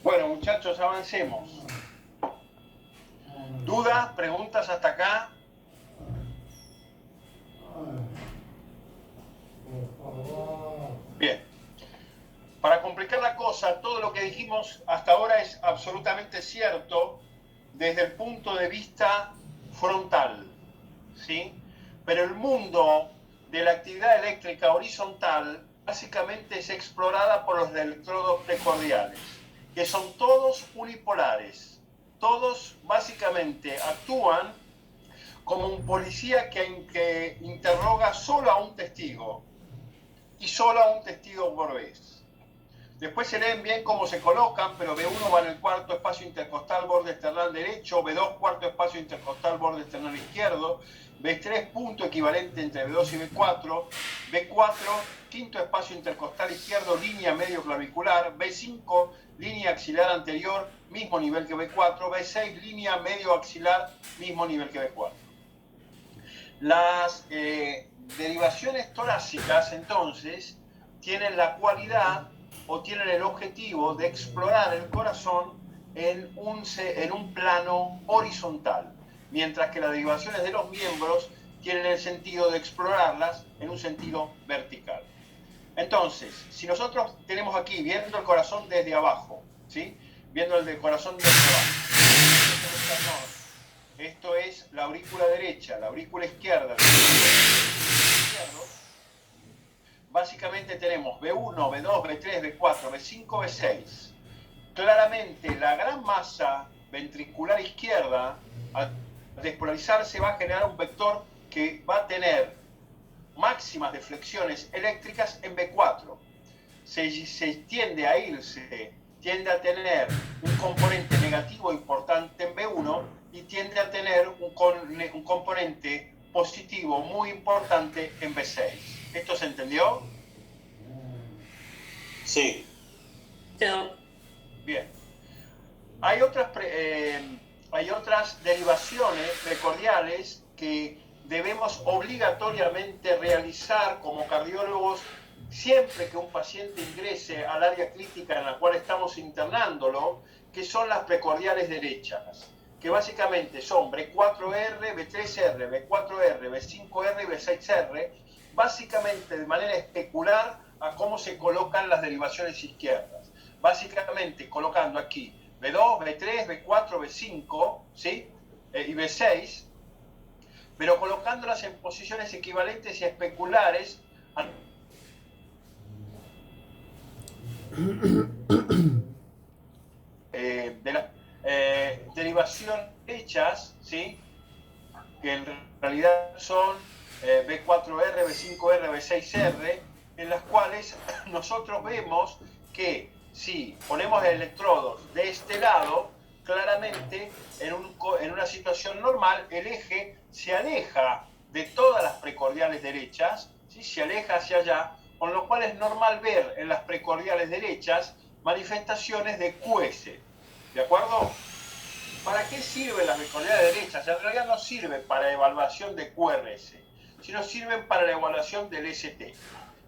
Bueno, muchachos, avancemos. ¿Dudas? ¿Preguntas hasta acá? Bien. Para complicar la cosa, todo lo que dijimos hasta ahora es absolutamente cierto desde el punto de vista frontal, ¿sí? Pero el mundo de la actividad eléctrica horizontal básicamente es explorada por los electrodos precordiales, que son todos unipolares. Todos básicamente actúan como un policía que interroga solo a un testigo y solo a un testigo por vez. Después se leen bien cómo se colocan, pero B1 va en el cuarto espacio intercostal borde esternal derecho, B2 cuarto espacio intercostal borde esternal izquierdo, B3 punto equivalente entre B2 y B4, B4 quinto espacio intercostal izquierdo, línea medio clavicular, B5 línea axilar anterior, mismo nivel que B4, B6 línea medio axilar, mismo nivel que B4. Las derivaciones torácicas entonces tienen la cualidad o tienen el objetivo de explorar el corazón en un plano horizontal, mientras que las derivaciones de los miembros tienen el sentido de explorarlas en un sentido vertical. Entonces, si nosotros tenemos aquí, viendo el corazón desde abajo, ¿sí? Viendo el corazón desde abajo, esto es la aurícula derecha, la aurícula izquierda, básicamente tenemos B1, B2, B3, B4, B5, B6. Claramente la gran masa ventricular izquierda, al despolarizarse, va a generar un vector que va a tener máximas de flexiones eléctricas en B4. Se tiende a irse, tiende a tener un componente negativo importante en B1 y tiende a tener un componente positivo muy importante en B6. ¿Esto se entendió? Sí. Bien. Hay otras derivaciones precordiales que debemos obligatoriamente realizar como cardiólogos siempre que un paciente ingrese al área clínica en la cual estamos internándolo, que son las precordiales derechas, que básicamente son B4R, B3R, B4R, B5R y B6R, básicamente de manera especular a cómo se colocan las derivaciones izquierdas. Básicamente colocando aquí B2, B3, B4, B5, ¿sí? Y B6, pero colocándolas en posiciones equivalentes y especulares a de las derivaciones hechas, ¿sí? Que en realidad son B4R, B5R, B6R, en las cuales nosotros vemos que si ponemos electrodos de este lado, claramente en una situación normal el eje se aleja de todas las precordiales derechas, ¿sí? Se aleja hacia allá, con lo cual es normal ver en las precordiales derechas manifestaciones de QS. ¿De acuerdo? ¿Para qué sirven las precordiales derechas? En realidad no sirven para evaluación de QRS, sino sirven para la evaluación del ST.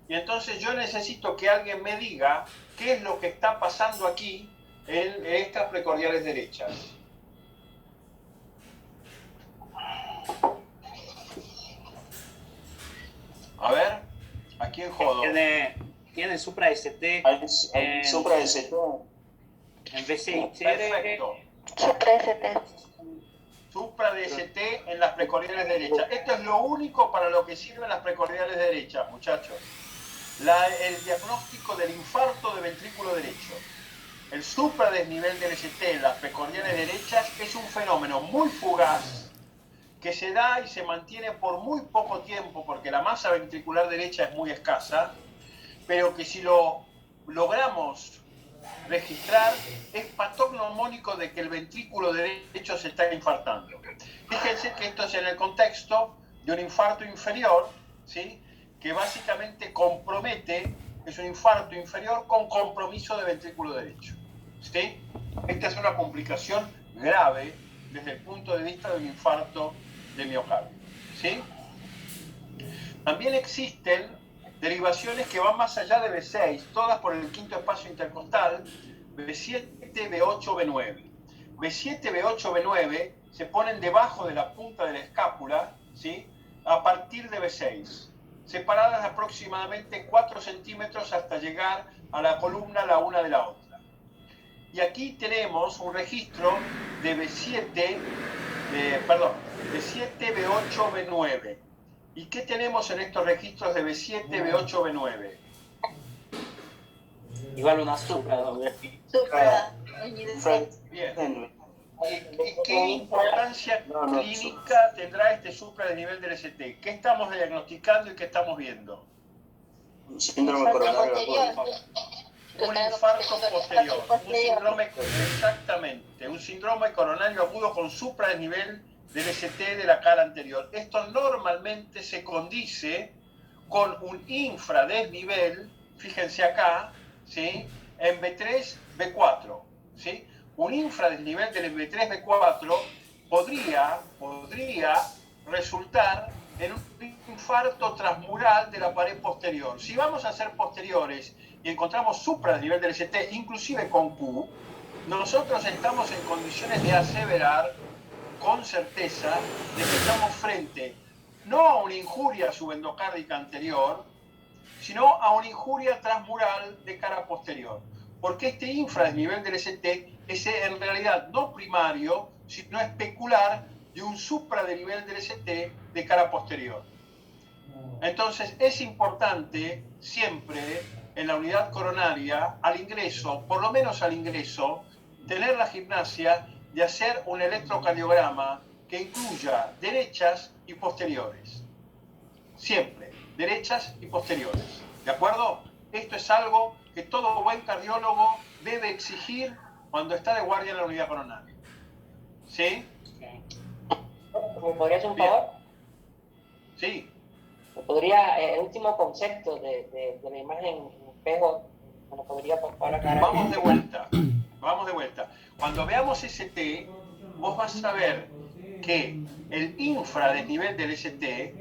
Y entonces yo necesito que alguien me diga qué es lo que está pasando aquí en estas precordiales derechas. A ver, ¿a quién jodo? Tiene supra ST. Supra ST. En B6. Perfecto. Supra ST. Supra DST en las precordiales derechas. Esto es lo único para lo que sirven las precordiales derechas, muchachos. El diagnóstico del infarto de ventrículo derecho. El supradesnivel del ST en las precordiales derechas es un fenómeno muy fugaz que se da y se mantiene por muy poco tiempo porque la masa ventricular derecha es muy escasa, pero que si lo logramos registrar es patognomónico de que el ventrículo derecho se está infartando. Fíjense que esto es en el contexto de un infarto inferior, ¿sí? Que básicamente compromete, es un infarto inferior con compromiso de ventrículo derecho, ¿sí? Esta es una complicación grave desde el punto de vista de un infarto de miocardio, ¿sí? También existen derivaciones que van más allá de B6, todas por el quinto espacio intercostal, B7, B8, B9. B7, B8, B9 se ponen debajo de la punta de la escápula, ¿sí? A partir de B6, separadas aproximadamente 4 centímetros hasta llegar a la columna la una de la otra. Y aquí tenemos un registro de B7, B7, B8, B9. ¿Y qué tenemos en estos registros de B7, B8, B9? Igual una supra. Supra. Bien. ¿Y qué importancia clínica tendrá este supra de nivel del ST? ¿Qué estamos diagnosticando y qué estamos viendo? Síndrome coronario. un infarto posterior, un síndrome, exactamente, un síndrome coronario agudo con supradesnivel del ST de la cara anterior. Esto normalmente se condice con un infradesnivel, fíjense acá, ¿sí? En B3, B4, ¿sí? Un infradesnivel del B3, B4 podría resultar en un infarto transmural de la pared posterior. Si vamos a hacer posteriores y encontramos supradesnivel del ST, inclusive con Q, nosotros estamos en condiciones de aseverar con certeza de que estamos frente no a una injuria subendocárdica anterior, sino a una injuria transmural de cara posterior. Porque este infradesnivel del ST es en realidad no primario, sino especular de un supradesnivel del ST de cara posterior. Entonces es importante siempre en la unidad coronaria, al ingreso, por lo menos al ingreso, tener la gimnasia de hacer un electrocardiograma que incluya derechas y posteriores. Siempre, derechas y posteriores. ¿De acuerdo? Esto es algo que todo buen cardiólogo debe exigir cuando está de guardia en la unidad coronaria. ¿Sí? ¿Me podría hacer un favor? Sí. ¿Me podría, el último concepto de la imagen en espejo, me lo podría por favor aclarar? Vamos de vuelta. Vamos de vuelta. Cuando veamos ST, vos vas a ver que el infradesnivel del ST,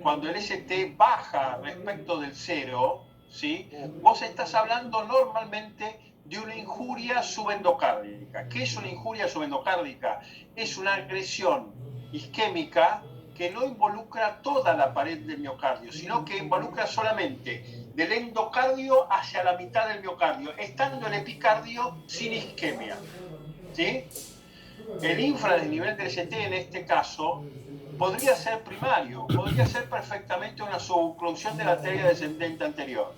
cuando el ST baja respecto del cero, ¿sí? Vos estás hablando normalmente de una injuria subendocárdica. ¿Qué es una injuria subendocárdica? Es una agresión isquémica que no involucra toda la pared del miocardio, sino que involucra solamente del endocardio hacia la mitad del miocardio, estando el epicardio sin isquemia. ¿Sí? El infradesnivel del ST en este caso podría ser primario, podría ser perfectamente una suboclusión de la arteria descendente anterior,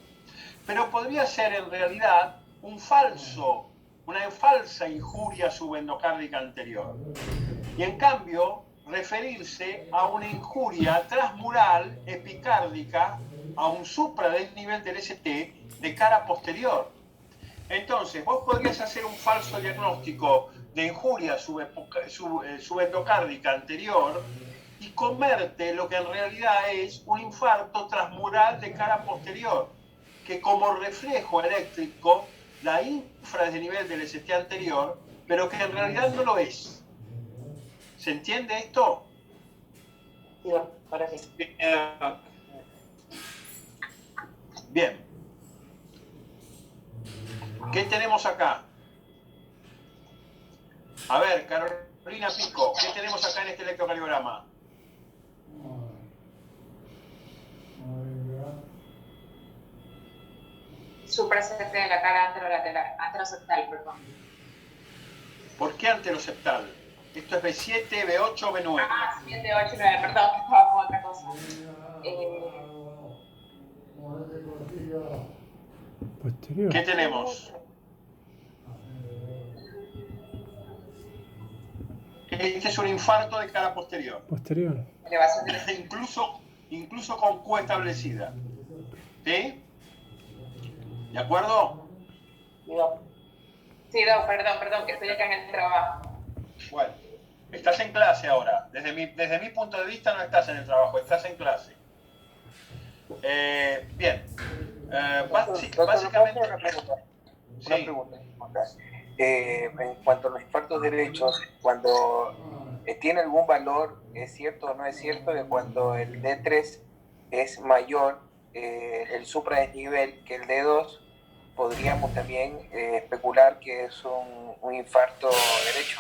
pero podría ser en realidad una falsa injuria subendocárdica anterior. Y en cambio, referirse a una injuria transmural epicárdica a un supradesnivel del ST de cara posterior. Entonces, vos podrías hacer un falso diagnóstico de injuria subendocárdica anterior y comerte lo que en realidad es un infarto transmural de cara posterior, que como reflejo eléctrico la infradesnivel del ST anterior, pero que en realidad no lo es. ¿Se entiende esto? Sí, ahora sí. Bien. ¿Qué tenemos acá? A ver, Carolina Pico, ¿qué tenemos acá en este electrocardiograma? Suprasepte de la cara anteroseptal, perdón. ¿Por qué anteroseptal? Esto es B7, B8, B9. Ah, 7, 8, 9, perdón, estaba con otra cosa. Posterior. ¿Qué tenemos? Este es un infarto de cara posterior. Posterior. Elevación de incluso con Q establecida. ¿Sí? ¿De acuerdo? Sí, no, perdón, que estoy acá en el trabajo. Bueno, estás en clase ahora. Desde mi punto de vista no estás en el trabajo, estás en clase. Bien. Básicamente... Una pregunta. En cuanto a los infartos derechos, cuando tiene algún valor, ¿es cierto o no es cierto que cuando el D3 es mayor, el supradesnivel que el D2, podríamos también especular que es un infarto derecho?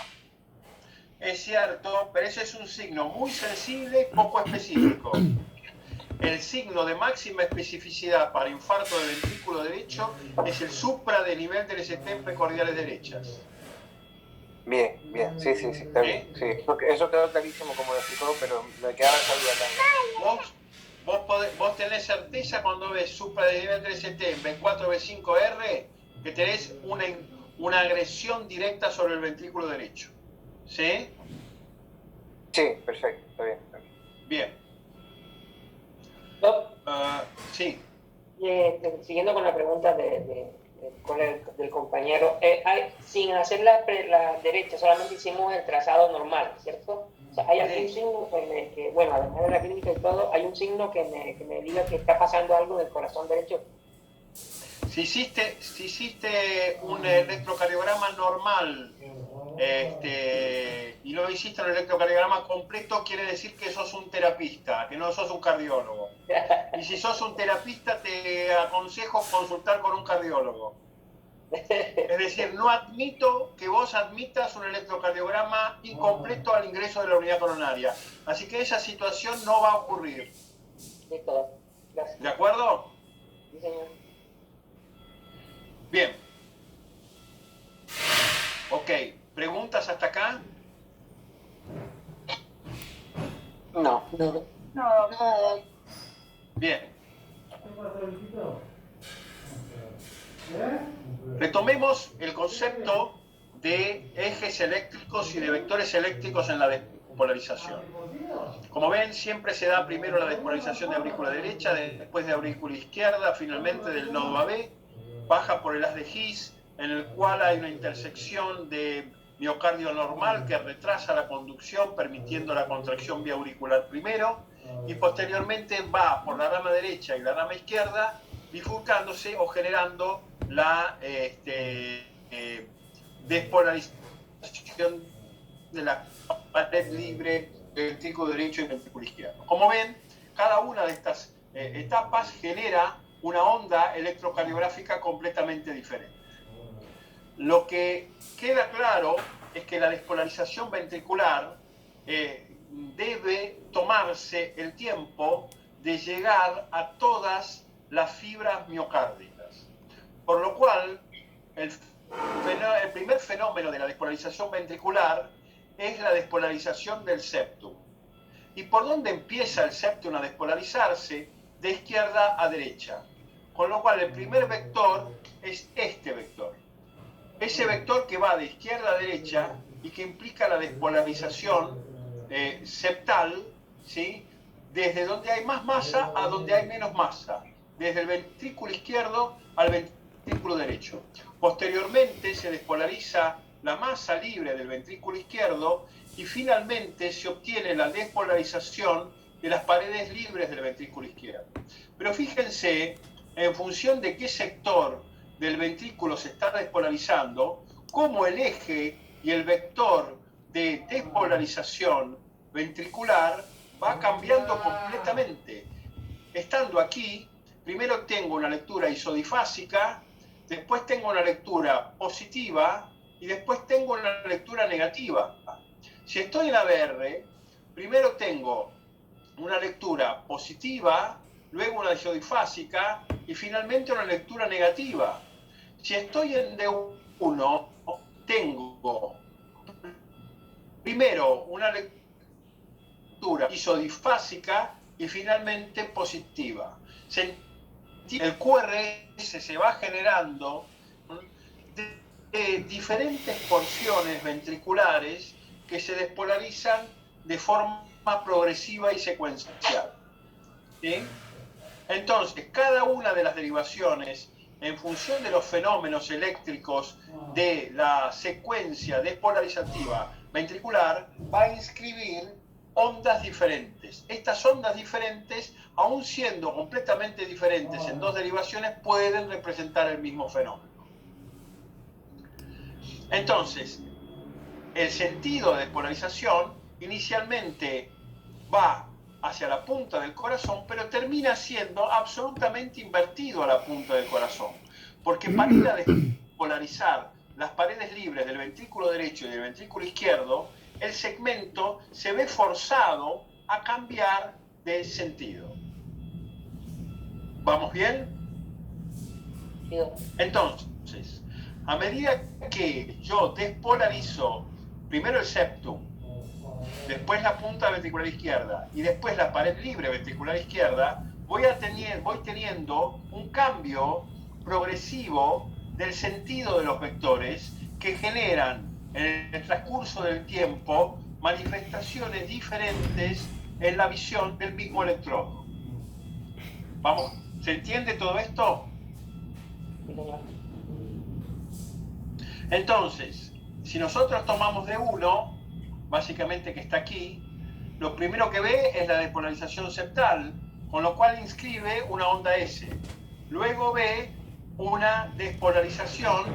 Es cierto, pero ese es un signo muy sensible y poco específico. El signo de máxima especificidad para infarto del ventrículo derecho es el supradesnivel del ST en precordiales derechas. Bien, sí, está bien. Sí. Eso quedó clarísimo como lo explicó, pero me quedaba esa duda también. Vos tenés certeza cuando ves supradesnivel del ST en B4, B5R que tenés una agresión directa sobre el ventrículo derecho. ¿Sí? Sí, perfecto, está bien. Bien. Sí. Siguiendo con la pregunta de del compañero. Sin hacer la derecha, solamente hicimos el trazado normal, ¿cierto? O sea, hay algún signo en el que, bueno, además de la clínica y todo, hay un signo que me diga que está pasando algo en el corazón derecho. Si hiciste un electrocardiograma normal y no hiciste un electrocardiograma completo, quiere decir que sos un terapista, que no sos un cardiólogo. Y si sos un terapista, te aconsejo consultar con un cardiólogo. Es decir, no admito que vos admitas un electrocardiograma incompleto al ingreso de la unidad coronaria. Así que esa situación no va a ocurrir. Listo, gracias. ¿De acuerdo? Sí, señor. Bien. Ok, ¿preguntas hasta acá? No. Bien. Retomemos el concepto de ejes eléctricos y de vectores eléctricos en la despolarización. Como ven, siempre se da primero la despolarización de aurícula derecha, después de aurícula izquierda, finalmente del nodo AB, baja por el haz de His, en el cual hay una intersección de miocardio normal que retrasa la conducción, permitiendo la contracción vía auricular primero, y posteriormente va por la rama derecha y la rama izquierda, bifurcándose o generando la despolarización de la pared libre del ventrículo derecho y ventrículo izquierdo. Como ven, cada una de estas etapas genera una onda electrocardiográfica completamente diferente. Lo que queda claro es que la despolarización ventricular debe tomarse el tiempo de llegar a todas las fibras miocárdicas. Por lo cual, el primer fenómeno de la despolarización ventricular es la despolarización del septum. ¿Y por dónde empieza el septum a despolarizarse? De izquierda a derecha. Con lo cual, el primer vector es este vector. Ese vector que va de izquierda a derecha y que implica la despolarización septal, ¿sí? Desde donde hay más masa a donde hay menos masa. Desde el ventrículo izquierdo al ventrículo derecho. Posteriormente se despolariza la masa libre del ventrículo izquierdo y finalmente se obtiene la despolarización de las paredes libres del ventrículo izquierdo. Pero fíjense, en función de qué sector del ventrículo se está despolarizando, cómo el eje y el vector de despolarización ventricular va cambiando completamente. Estando aquí, primero tengo una lectura isodifásica, después tengo una lectura positiva y después tengo una lectura negativa. Si estoy en ABR, primero tengo una lectura positiva, luego una isodifásica y finalmente una lectura negativa. Si estoy en D1, tengo primero una lectura isodifásica y finalmente positiva. El QRS se va generando de diferentes porciones ventriculares que se despolarizan de forma progresiva y secuencial. ¿Sí? Entonces, cada una de las derivaciones, en función de los fenómenos eléctricos de la secuencia despolarizativa ventricular, va a inscribir ondas diferentes. Estas ondas diferentes, aun siendo completamente diferentes en dos derivaciones, pueden representar el mismo fenómeno. Entonces, el sentido de despolarización inicialmente va hacia la punta del corazón, pero termina siendo absolutamente invertido a la punta del corazón. Porque para ir a despolarizar las paredes libres del ventrículo derecho y del ventrículo izquierdo, el segmento se ve forzado a cambiar de sentido. ¿Vamos bien? Entonces, a medida que yo despolarizo primero el septum, después la punta ventricular izquierda y después la pared libre ventricular izquierda, voy teniendo un cambio progresivo del sentido de los vectores que generan en el transcurso del tiempo manifestaciones diferentes en la visión del mismo electrodo. Vamos, ¿se entiende todo esto? Entonces, si nosotros tomamos D1, básicamente que está aquí, lo primero que ve es la despolarización septal, con lo cual inscribe una onda S. Luego ve una despolarización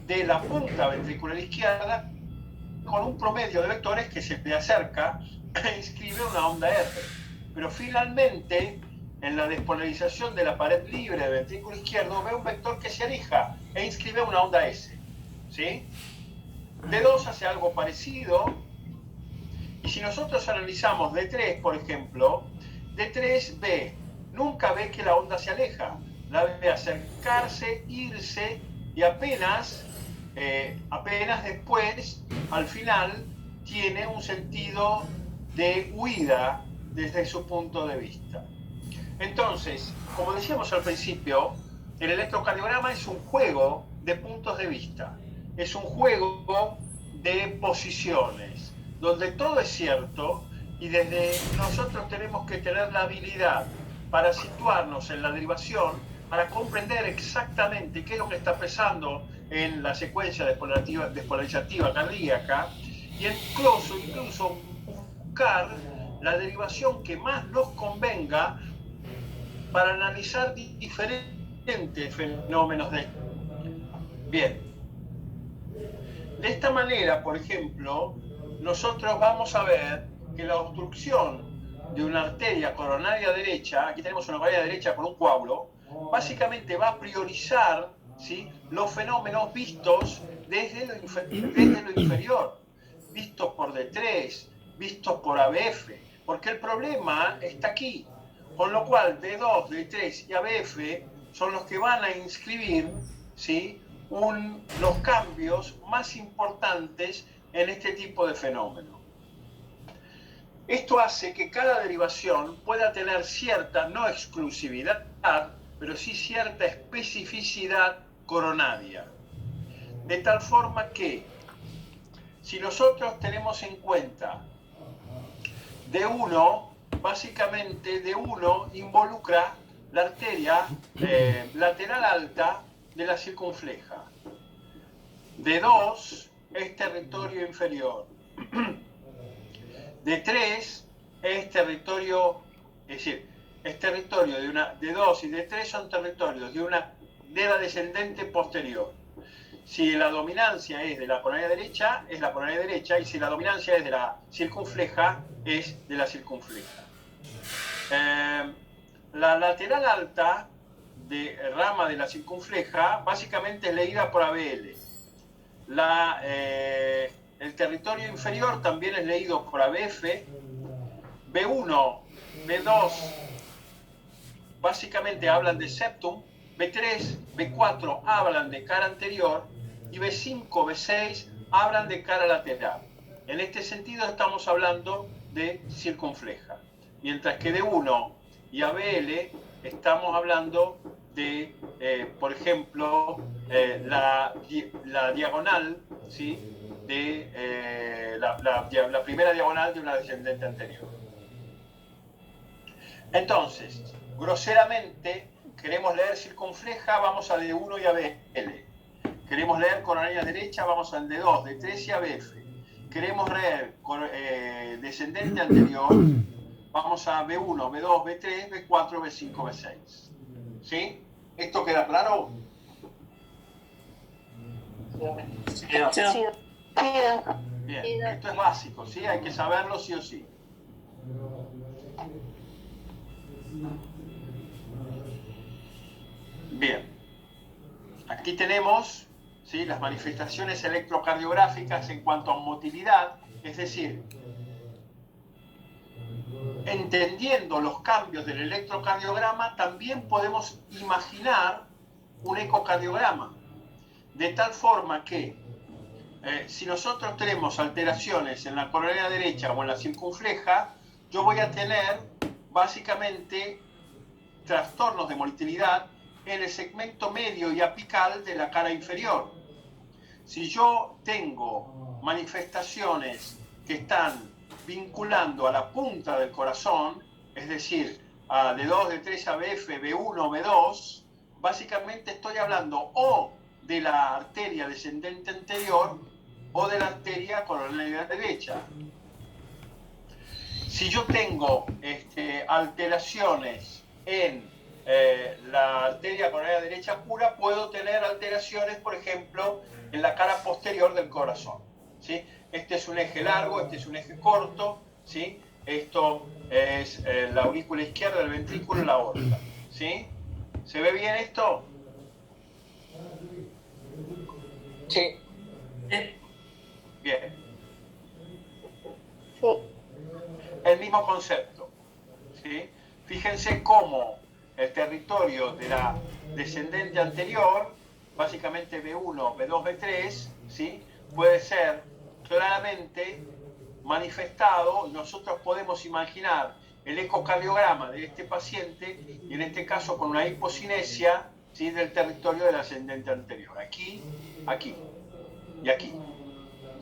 de la punta ventricular izquierda con un promedio de vectores que se le acerca e inscribe una onda R. Pero finalmente, en la despolarización de la pared libre del ventrículo izquierdo, ve un vector que se aleja e inscribe una onda S. ¿Sí? D2 hace algo parecido. Y si nosotros analizamos D3, por ejemplo, D3 nunca ve que la onda se aleja. La ve acercarse, irse y apenas después, al final, tiene un sentido de huida desde su punto de vista. Entonces, como decíamos al principio, el electrocardiograma es un juego de puntos de vista. Es un juego de posiciones, donde todo es cierto y desde nosotros tenemos que tener la habilidad para situarnos en la derivación, para comprender exactamente qué es lo que está pasando en la secuencia despolarizativa cardíaca y incluso buscar la derivación que más nos convenga para analizar diferentes fenómenos de... Bien. De esta manera, por ejemplo, nosotros vamos a ver que la obstrucción de una arteria coronaria derecha, aquí tenemos una coronaria derecha con un coágulo, básicamente va a priorizar, ¿sí?, los fenómenos vistos desde lo inferior, vistos por D3, vistos por ABF, porque el problema está aquí, con lo cual D2, D3 y ABF son los que van a inscribir, ¿sí?, los cambios más importantes en este tipo de fenómeno. Esto hace que cada derivación pueda tener cierta, no exclusividad, pero sí cierta especificidad coronaria. De tal forma que, si nosotros tenemos en cuenta D1, básicamente D1 involucra la arteria lateral alta de la circunfleja. D2 es territorio inferior. D3 es territorio, es decir, es territorio de una, D2 y D3 son territorios de la descendente posterior. Si la dominancia es de la coronaria derecha, es la coronaria derecha, y si la dominancia es de la circunfleja, es de la circunfleja. La lateral alta de rama de la circunfleja básicamente es leída por ABL. El territorio inferior también es leído por ABF. B1, B2 básicamente hablan de septum, B3, B4 hablan de cara anterior y B5, B6 hablan de cara lateral. En este sentido estamos hablando de circunfleja, mientras que D1 y ABL estamos hablando de, por ejemplo, la diagonal, ¿sí?, de la primera diagonal de una descendente anterior. Entonces, groseramente, queremos leer circunfleja, vamos a D1 y ABL. Queremos leer coronaria derecha, vamos al D2, D3 y ABF. Queremos leer descendente anterior, vamos a B1, B2, B3, B4, B5, B6. ¿Sí? ¿Esto queda claro? Sí. Bien, esto es básico, ¿sí? Hay que saberlo sí o sí. Bien, aquí tenemos, ¿sí?, las manifestaciones electrocardiográficas en cuanto a motilidad, es decir, entendiendo los cambios del electrocardiograma, también podemos imaginar un ecocardiograma, de tal forma que si nosotros tenemos alteraciones en la coronaria derecha o en la circunfleja, yo voy a tener básicamente trastornos de motilidad en el segmento medio y apical de la cara inferior. Si yo tengo manifestaciones que están vinculando a la punta del corazón, es decir, a D2, D3, ABF, B1, B2, básicamente estoy hablando o de la arteria descendente anterior o de la arteria coronaria derecha. Si yo tengo alteraciones en la arteria coronaria derecha pura, puedo tener alteraciones, por ejemplo, en la cara posterior del corazón, ¿sí? Este es un eje largo, este es un eje corto, ¿sí? Esto es la aurícula izquierda del ventrículo, la aorta, ¿sí? ¿Se ve bien esto? Sí. Bien. El mismo concepto, ¿sí? Fíjense cómo el territorio de la descendente anterior, básicamente B1, B2, B3, ¿sí? Puede ser claramente manifestado. Nosotros podemos imaginar el ecocardiograma de este paciente, y en este caso con una hipocinesia, ¿sí? Del territorio del ascendente anterior. Aquí, aquí y aquí.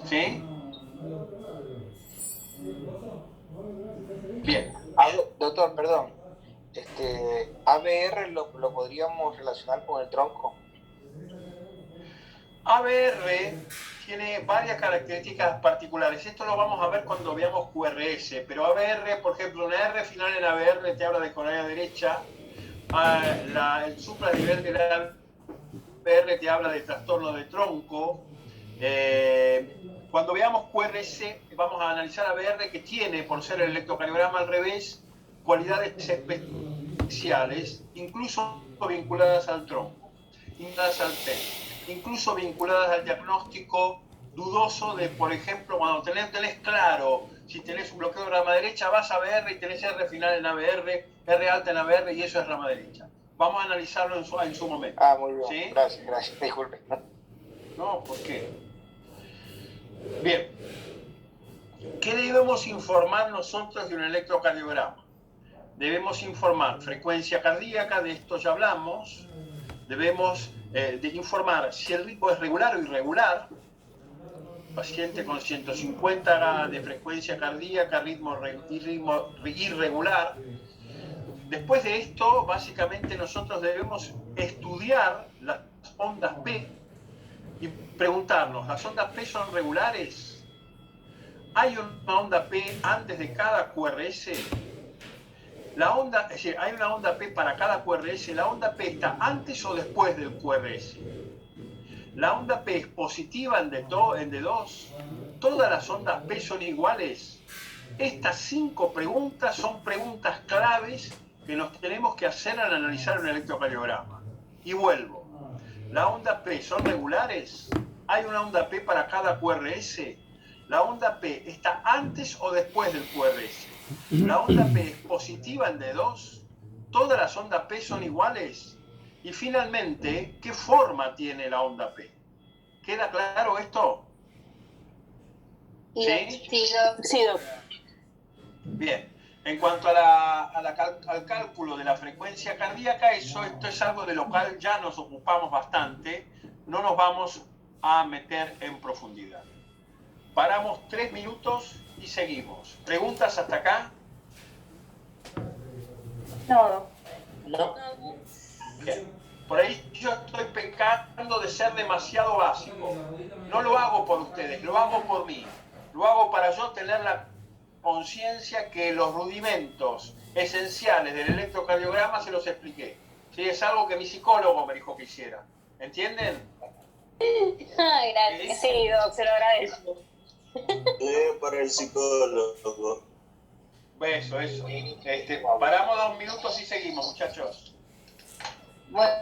¿Sí? Bien. Doctor, perdón. ABR lo podríamos relacionar con el tronco. ABR tiene varias características particulares. Esto lo vamos a ver cuando veamos QRS, pero ABR, por ejemplo, una R final en ABR te habla de coronaria derecha, el supranivel de la ABR te habla de trastorno de tronco. Cuando veamos QRS vamos a analizar ABR, que tiene, por ser el electrocardiograma al revés, cualidades especiales, incluso vinculadas al tronco, vinculadas al PET, incluso vinculadas al diagnóstico dudoso de, por ejemplo, cuando tenés claro, si tenés un bloqueo de rama derecha, vas a ABR y tenés R final en ABR, R alta en ABR, y eso es rama derecha. Vamos a analizarlo en su momento. Muy bien. ¿Sí? Gracias. Disculpe. No, ¿por qué? Bien. ¿Qué debemos informar nosotros de un electrocardiograma? Debemos informar frecuencia cardíaca, de esto ya hablamos. Debemos informar si el ritmo es regular o irregular. Paciente con 150 de frecuencia cardíaca, ritmo irregular. Después de esto, básicamente nosotros debemos estudiar las ondas P y preguntarnos, ¿las ondas P son regulares? ¿Hay una onda P antes de cada QRS? Es decir, hay una onda P para cada QRS. ¿La onda P está antes o después del QRS? ¿La onda P es positiva en D2? ¿Todas las ondas P son iguales? Estas 5 preguntas son preguntas claves que nos tenemos que hacer al analizar un electrocardiograma. Y vuelvo. ¿La onda P son regulares? ¿Hay una onda P para cada QRS? ¿La onda P está antes o después del QRS? ¿La onda P es positiva en D2? ¿Todas las ondas P son iguales? Y finalmente, ¿qué forma tiene la onda P? ¿Queda claro esto? ¿Sí? Sí, doctor. Bien. En cuanto al cálculo de la frecuencia cardíaca, esto es algo de lo cual ya nos ocupamos bastante. No nos vamos a meter en profundidad. Paramos 3 minutos y seguimos. ¿Preguntas hasta acá? No. Bien. Por ahí yo estoy pecando de ser demasiado básico. No lo hago por ustedes, lo hago por mí. Lo hago para yo tener la conciencia que los rudimentos esenciales del electrocardiograma se los expliqué. ¿Sí? Es algo que mi psicólogo me dijo que hiciera. ¿Entienden? Gracias. Sí, doc, se lo agradezco. Para el psicólogo. Eso. Paramos 2 minutos y seguimos, muchachos. Bueno,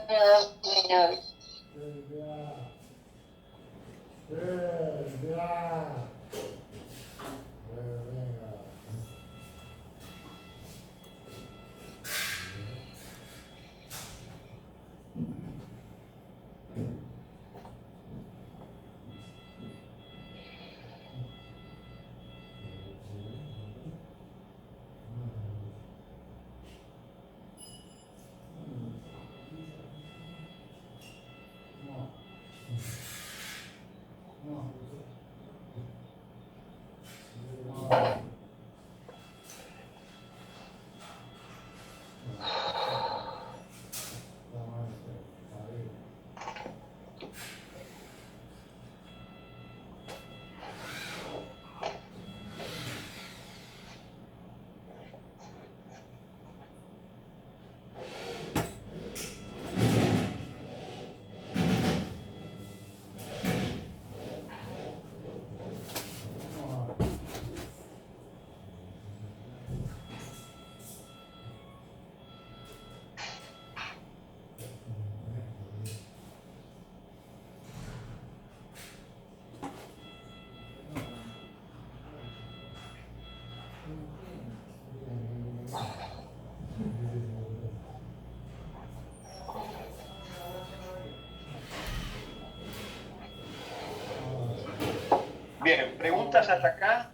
¿Preguntas hasta acá?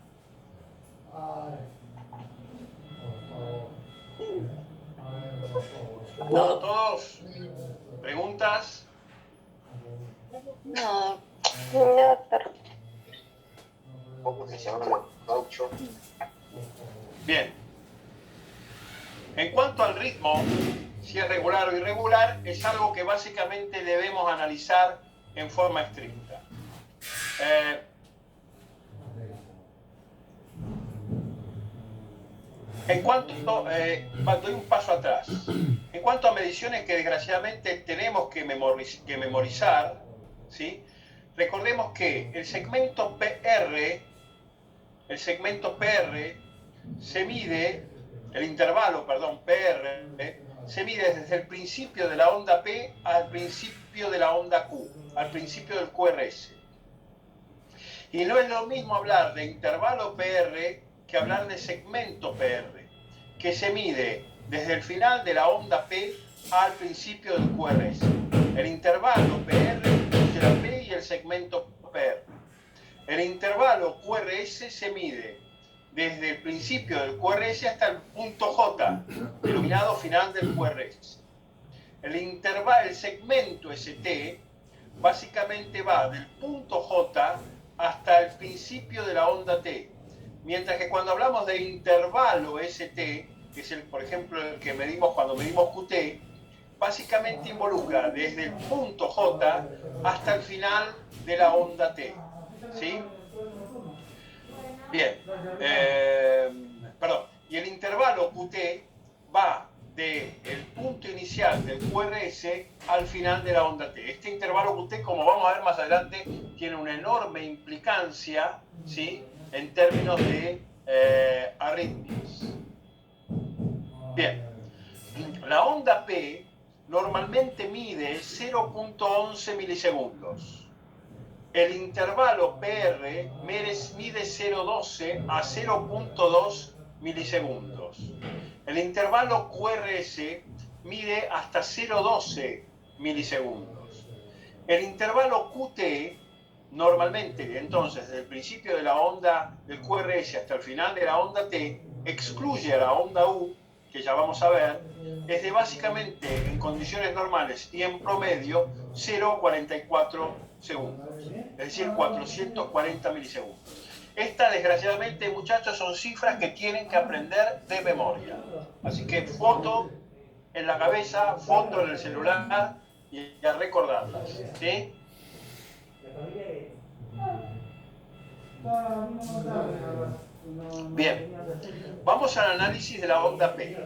¿No todos? ¿Preguntas? No, doctor. ¿Cómo se llama? Gaucho. Bien. En cuanto al ritmo, si es regular o irregular, es algo que básicamente debemos analizar en forma estricta. Doy un paso atrás. En cuanto a mediciones que desgraciadamente tenemos que memorizar, ¿sí? Recordemos que el segmento PR se mide, el intervalo, perdón, PR, se mide desde el principio de la onda P al principio de la onda Q, al principio del QRS. Y no es lo mismo hablar de intervalo PR que hablar de segmento PR, que se mide desde el final de la onda P al principio del QRS. El intervalo PR es la P y el segmento PR. El intervalo QRS se mide desde el principio del QRS hasta el punto J, denominado final del QRS. El segmento ST básicamente va del punto J hasta el principio de la onda T, mientras que cuando hablamos de intervalo ST, que es por ejemplo el que medimos cuando medimos QT, básicamente involucra desde el punto J hasta el final de la onda T. ¿Sí? Bien. Y el intervalo QT va del punto inicial del QRS al final de la onda T. Este intervalo QT, como vamos a ver más adelante, tiene una enorme implicancia, ¿sí?, en términos de arritmias. Bien. La onda P normalmente mide 0.11 milisegundos. El intervalo PR mide 0.12 a 0.2 milisegundos. El intervalo QRS mide hasta 0.12 milisegundos. El intervalo QT normalmente, entonces, desde el principio de la onda del QRS hasta el final de la onda T, excluye a la onda U, que ya vamos a ver, es de básicamente, en condiciones normales y en promedio, 0.44 segundos, es decir, 440 milisegundos. Estas, desgraciadamente, muchachos, son cifras que tienen que aprender de memoria. Así que foto en la cabeza, foto en el celular y a recordarlas, ¿sí? Bien, vamos al análisis de la onda P.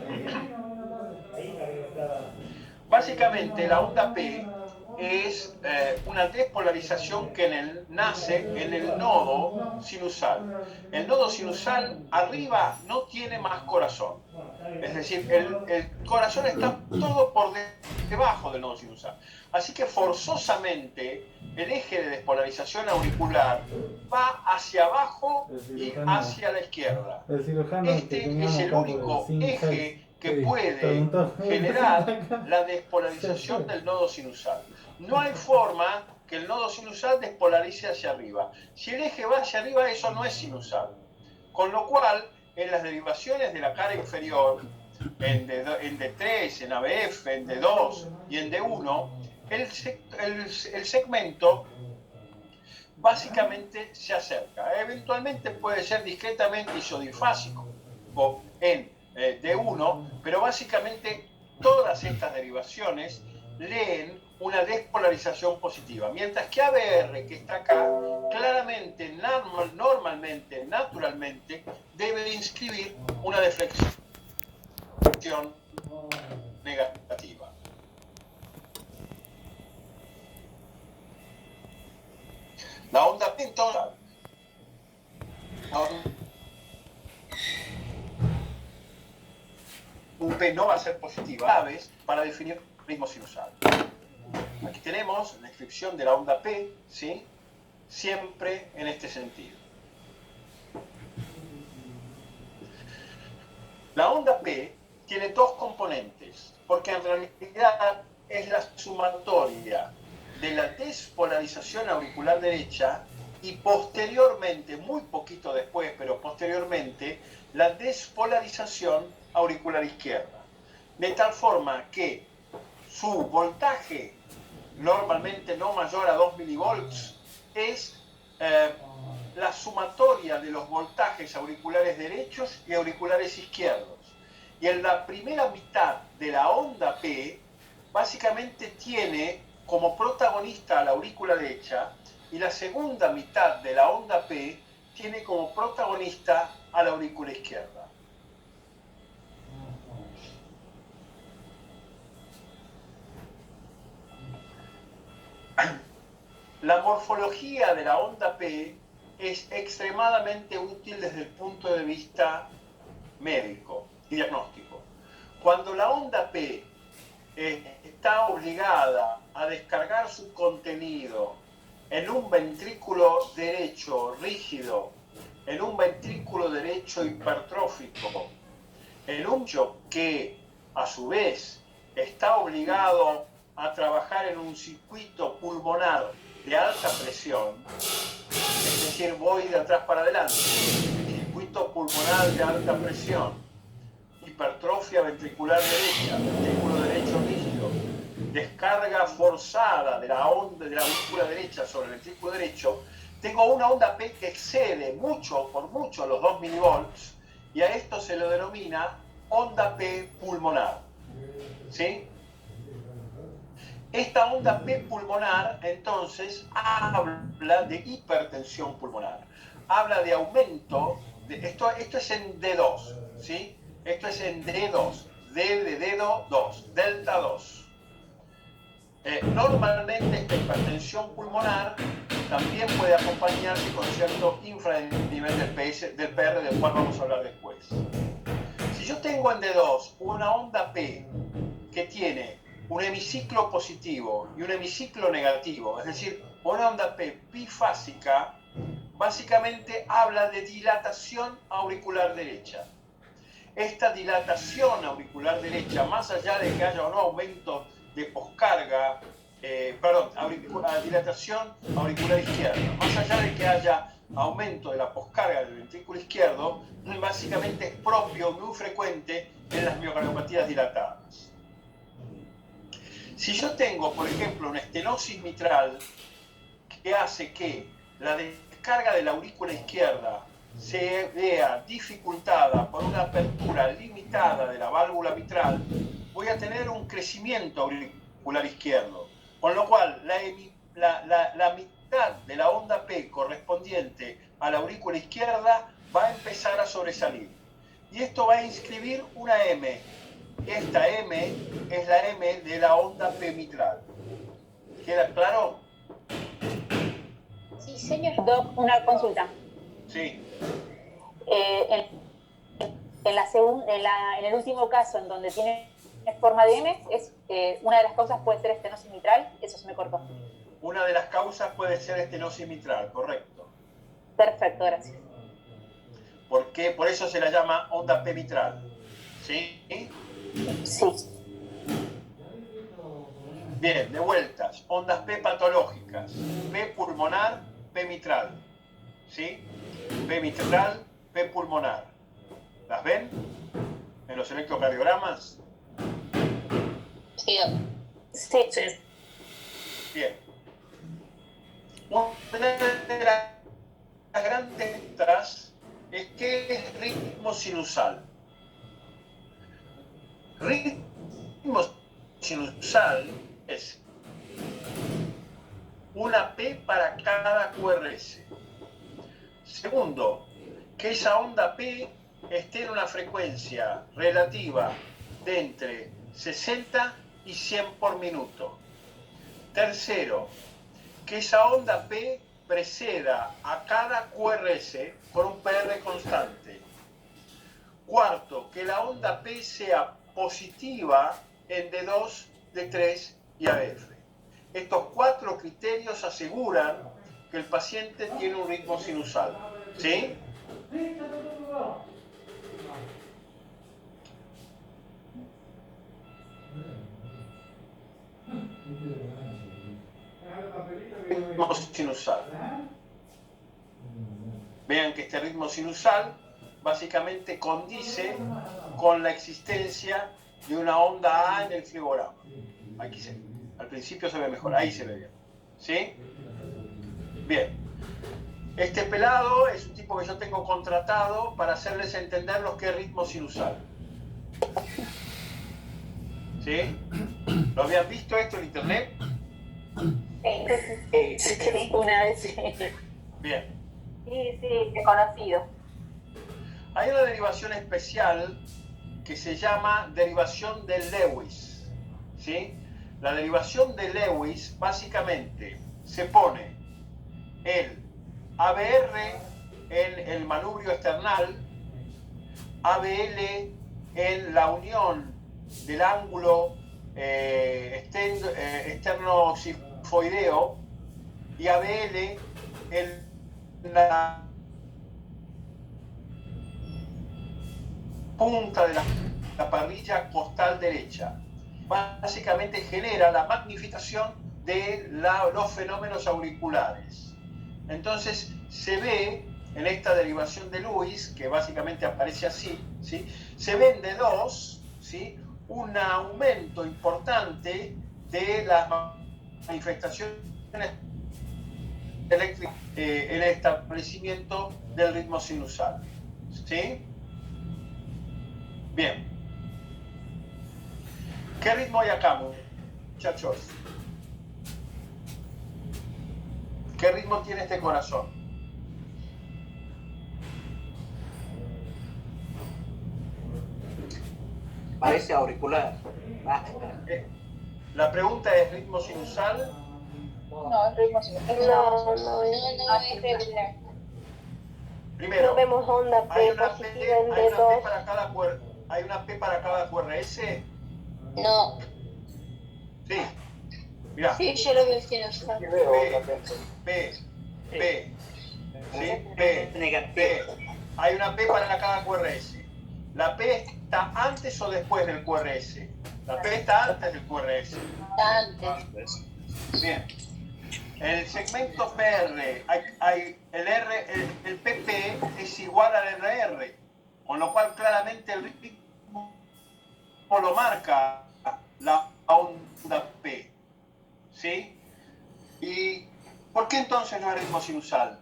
Básicamente, la onda P es una despolarización que nace en el nodo sinusal. El nodo sinusal arriba no tiene más corazón. Es decir, el corazón está todo por debajo del nodo sinusal. Así que forzosamente el eje de despolarización auricular va hacia abajo y hacia la izquierda. Este es el único eje que puede generar la despolarización del nodo sinusal. No hay forma que el nodo sinusal despolarice hacia arriba. Si el eje va hacia arriba, eso no es sinusal. Con lo cual, en las derivaciones de la cara inferior, en D3, en ABF, en D2 y en D1, el segmento básicamente se acerca. Eventualmente puede ser discretamente isodifásico en D1, pero básicamente todas estas derivaciones leen una despolarización positiva, mientras que ABR, que está acá, claramente, normalmente, naturalmente, debe de inscribir una deflexión negativa. La onda P, entonces, un P no va a ser positiva, claves para definir ritmo sinusal. Aquí tenemos la descripción de la onda P, ¿sí?, siempre en este sentido. La onda P tiene dos componentes, porque en realidad es la sumatoria de la despolarización auricular derecha y posteriormente, muy poquito después, pero posteriormente, la despolarización auricular izquierda. De tal forma que su voltaje, normalmente no mayor a 2 milivolts, es la sumatoria de los voltajes auriculares derechos y auriculares izquierdos. Y en la primera mitad de la onda P, básicamente tiene como protagonista a la aurícula derecha, y la segunda mitad de la onda P tiene como protagonista a la aurícula izquierda. La morfología de la onda P es extremadamente útil desde el punto de vista médico y diagnóstico. Cuando la onda P está obligada a descargar su contenido en un ventrículo derecho rígido, en un ventrículo derecho hipertrófico, en un que a su vez está obligado a trabajar en un circuito pulmonar de alta presión, es decir, voy de atrás para adelante, circuito pulmonar de alta presión, hipertrofia ventricular derecha, ventrículo derecho rígido, descarga forzada de la onda de la aurícula derecha sobre el ventrículo derecho, tengo una onda P que excede por mucho los 2 milivolts, y a esto se lo denomina onda P pulmonar. ¿Sí? Esta onda P pulmonar, entonces, habla de hipertensión pulmonar. Habla de aumento, esto es en D2, ¿sí? Esto es en D2, D de dedo 2, delta 2. Normalmente esta hipertensión pulmonar también puede acompañarse con cierto infranivel del PR, del cual vamos a hablar después. Si yo tengo en D2 una onda P que tiene un hemiciclo positivo y un hemiciclo negativo, es decir, una onda P bifásica, básicamente habla de dilatación auricular derecha. Esta dilatación auricular derecha, más allá de que haya o no aumento de poscarga, dilatación auricular izquierda, más allá de que haya aumento de la poscarga del ventrículo izquierdo, básicamente es propio, muy frecuente en las miocardiopatías dilatadas. Si yo tengo, por ejemplo, una estenosis mitral que hace que la descarga de la aurícula izquierda se vea dificultada por una apertura limitada de la válvula mitral, voy a tener un crecimiento auricular izquierdo, con lo cual la mitad de la onda P correspondiente a la aurícula izquierda va a empezar a sobresalir. Y esto va a inscribir una M. Esta M es la M de la onda P mitral. ¿Queda claro? Sí, señor. Doc, una consulta. Sí. En el último caso, en donde tiene forma de M, una de las causas puede ser estenosis mitral. Eso se me cortó. Una de las causas puede ser estenosis mitral, correcto. Perfecto, gracias. Porque por eso se la llama onda P mitral. ¿Sí? Sí. Bien, de vueltas. Ondas P patológicas. P pulmonar, P mitral. ¿Sí? P mitral, P pulmonar. ¿Las ven? En los electrocardiogramas. Sí. Sí. Sí. Bien. Una de las grandes letras es que es ritmo sinusal. Ritmo sinusal es una P para cada QRS. Segundo, que esa onda P esté en una frecuencia relativa de entre 60 y 100 por minuto. Tercero, que esa onda P preceda a cada QRS con un PR constante. Cuarto, que la onda P sea positiva en D2, D3 y AF. Estos 4 criterios aseguran que el paciente tiene un ritmo sinusal. ¿Sí? Ritmo sinusal. Vean que este ritmo sinusal básicamente condice con la existencia de una onda A en el fibograma. Aquí al principio se ve mejor, ahí se ve bien. ¿Sí? Bien. Este pelado es un tipo que yo tengo contratado para hacerles entender lo que es ritmo sinusal. ¿Sí? ¿Lo habían visto esto en internet? Sí, una vez sí. Bien. Sí, he conocido. Hay una derivación especial que se llama derivación de Lewis. ¿Sí? La derivación de Lewis básicamente se pone el ABR en el manubrio esternal, ABL en la unión del ángulo externo sifoideo y ABL en la punta de la parrilla costal derecha. Básicamente genera la magnificación de los fenómenos auriculares. Entonces se ve en esta derivación de Lewis, que básicamente aparece así, ¿sí? Se ven de dos, ¿sí? Un aumento importante de las manifestaciones eléctricas en el establecimiento del ritmo sinusal. ¿Sí? Bien. ¿Qué ritmo hay acá, muchachos? ¿Qué ritmo tiene este corazón? Parece auricular. La pregunta es, ¿ritmo sinusal? No, es ritmo sinusal. No, es regular. Primero, no vemos onda P positiva en D2. ¿Hay una P para cada QRS? No. Sí. Mirá. Sí, yo lo veo sinusal. P. ¿Sí? P. Hay una P para cada QRS. ¿La P está antes o después del QRS? La P está antes del QRS. Antes. Bien. En el segmento PR, el PP es igual al RR, con lo cual claramente el ritmo lo marca la onda P. ¿Sí? ¿Y por qué entonces no es ritmo sinusal?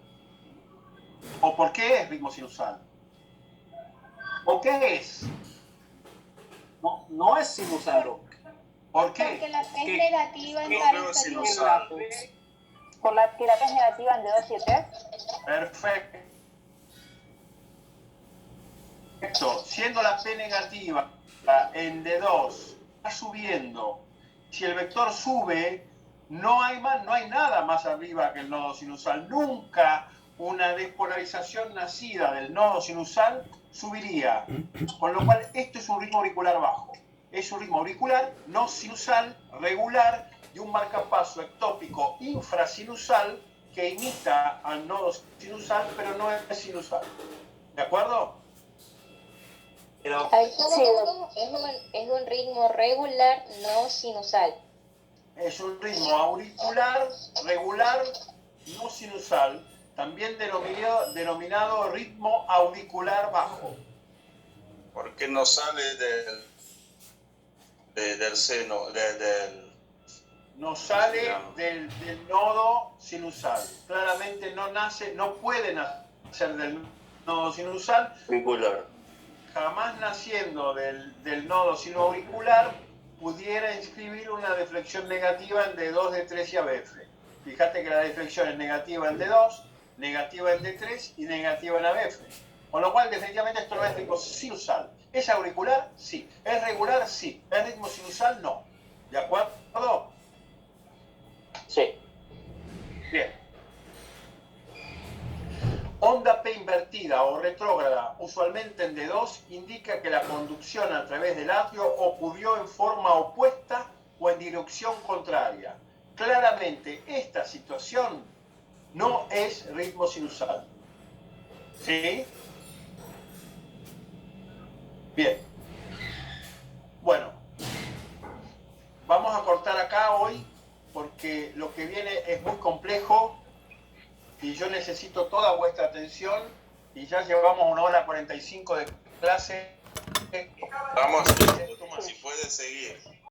¿O por qué es ritmo sinusal? ¿O qué es? No es sinusal. ¿Por qué? Porque la P es negativa en No es sinusal. Por la que la P es negativa en D2 y D3. Perfecto. Siendo la P negativa en D2, va subiendo. Si el vector sube, no hay nada más arriba que el nodo sinusal. Nunca una despolarización nacida del nodo sinusal subiría. Con lo cual, esto es un ritmo auricular bajo. Es un ritmo auricular no sinusal, regular, de un marcapaso ectópico infrasinusal que imita al nodo sinusal, pero no es sinusal. ¿De acuerdo? Pero Es un ritmo regular no sinusal. Es un ritmo auricular, regular, no sinusal, también denominado ritmo auricular bajo. ¿Por qué no sale del seno, no sale del nodo sinusal? Claramente no puede nacer del nodo sinusal. auricular? Jamás naciendo del nodo sinoauricular pudiera inscribir una deflexión negativa en D2, D3 y ABF. Fíjate que la deflexión es negativa en D2, negativa en D3 y negativa en ABF. Con lo cual, definitivamente, esto no es ritmo sinusal. ¿Es auricular? Sí. ¿Es regular? Sí. ¿Es ritmo sinusal? No. ¿De acuerdo? Sí. Bien. Onda P invertida o retrógrada, usualmente en D2, indica que la conducción a través del atrio ocurrió en forma opuesta o en dirección contraria. Claramente, esta situación no es ritmo sinusal. ¿Sí? Bien. Bueno, vamos a cortar acá hoy porque lo que viene es muy complejo y yo necesito toda vuestra atención y ya llevamos 1 hora 45 de clase. Vamos, si puede seguir.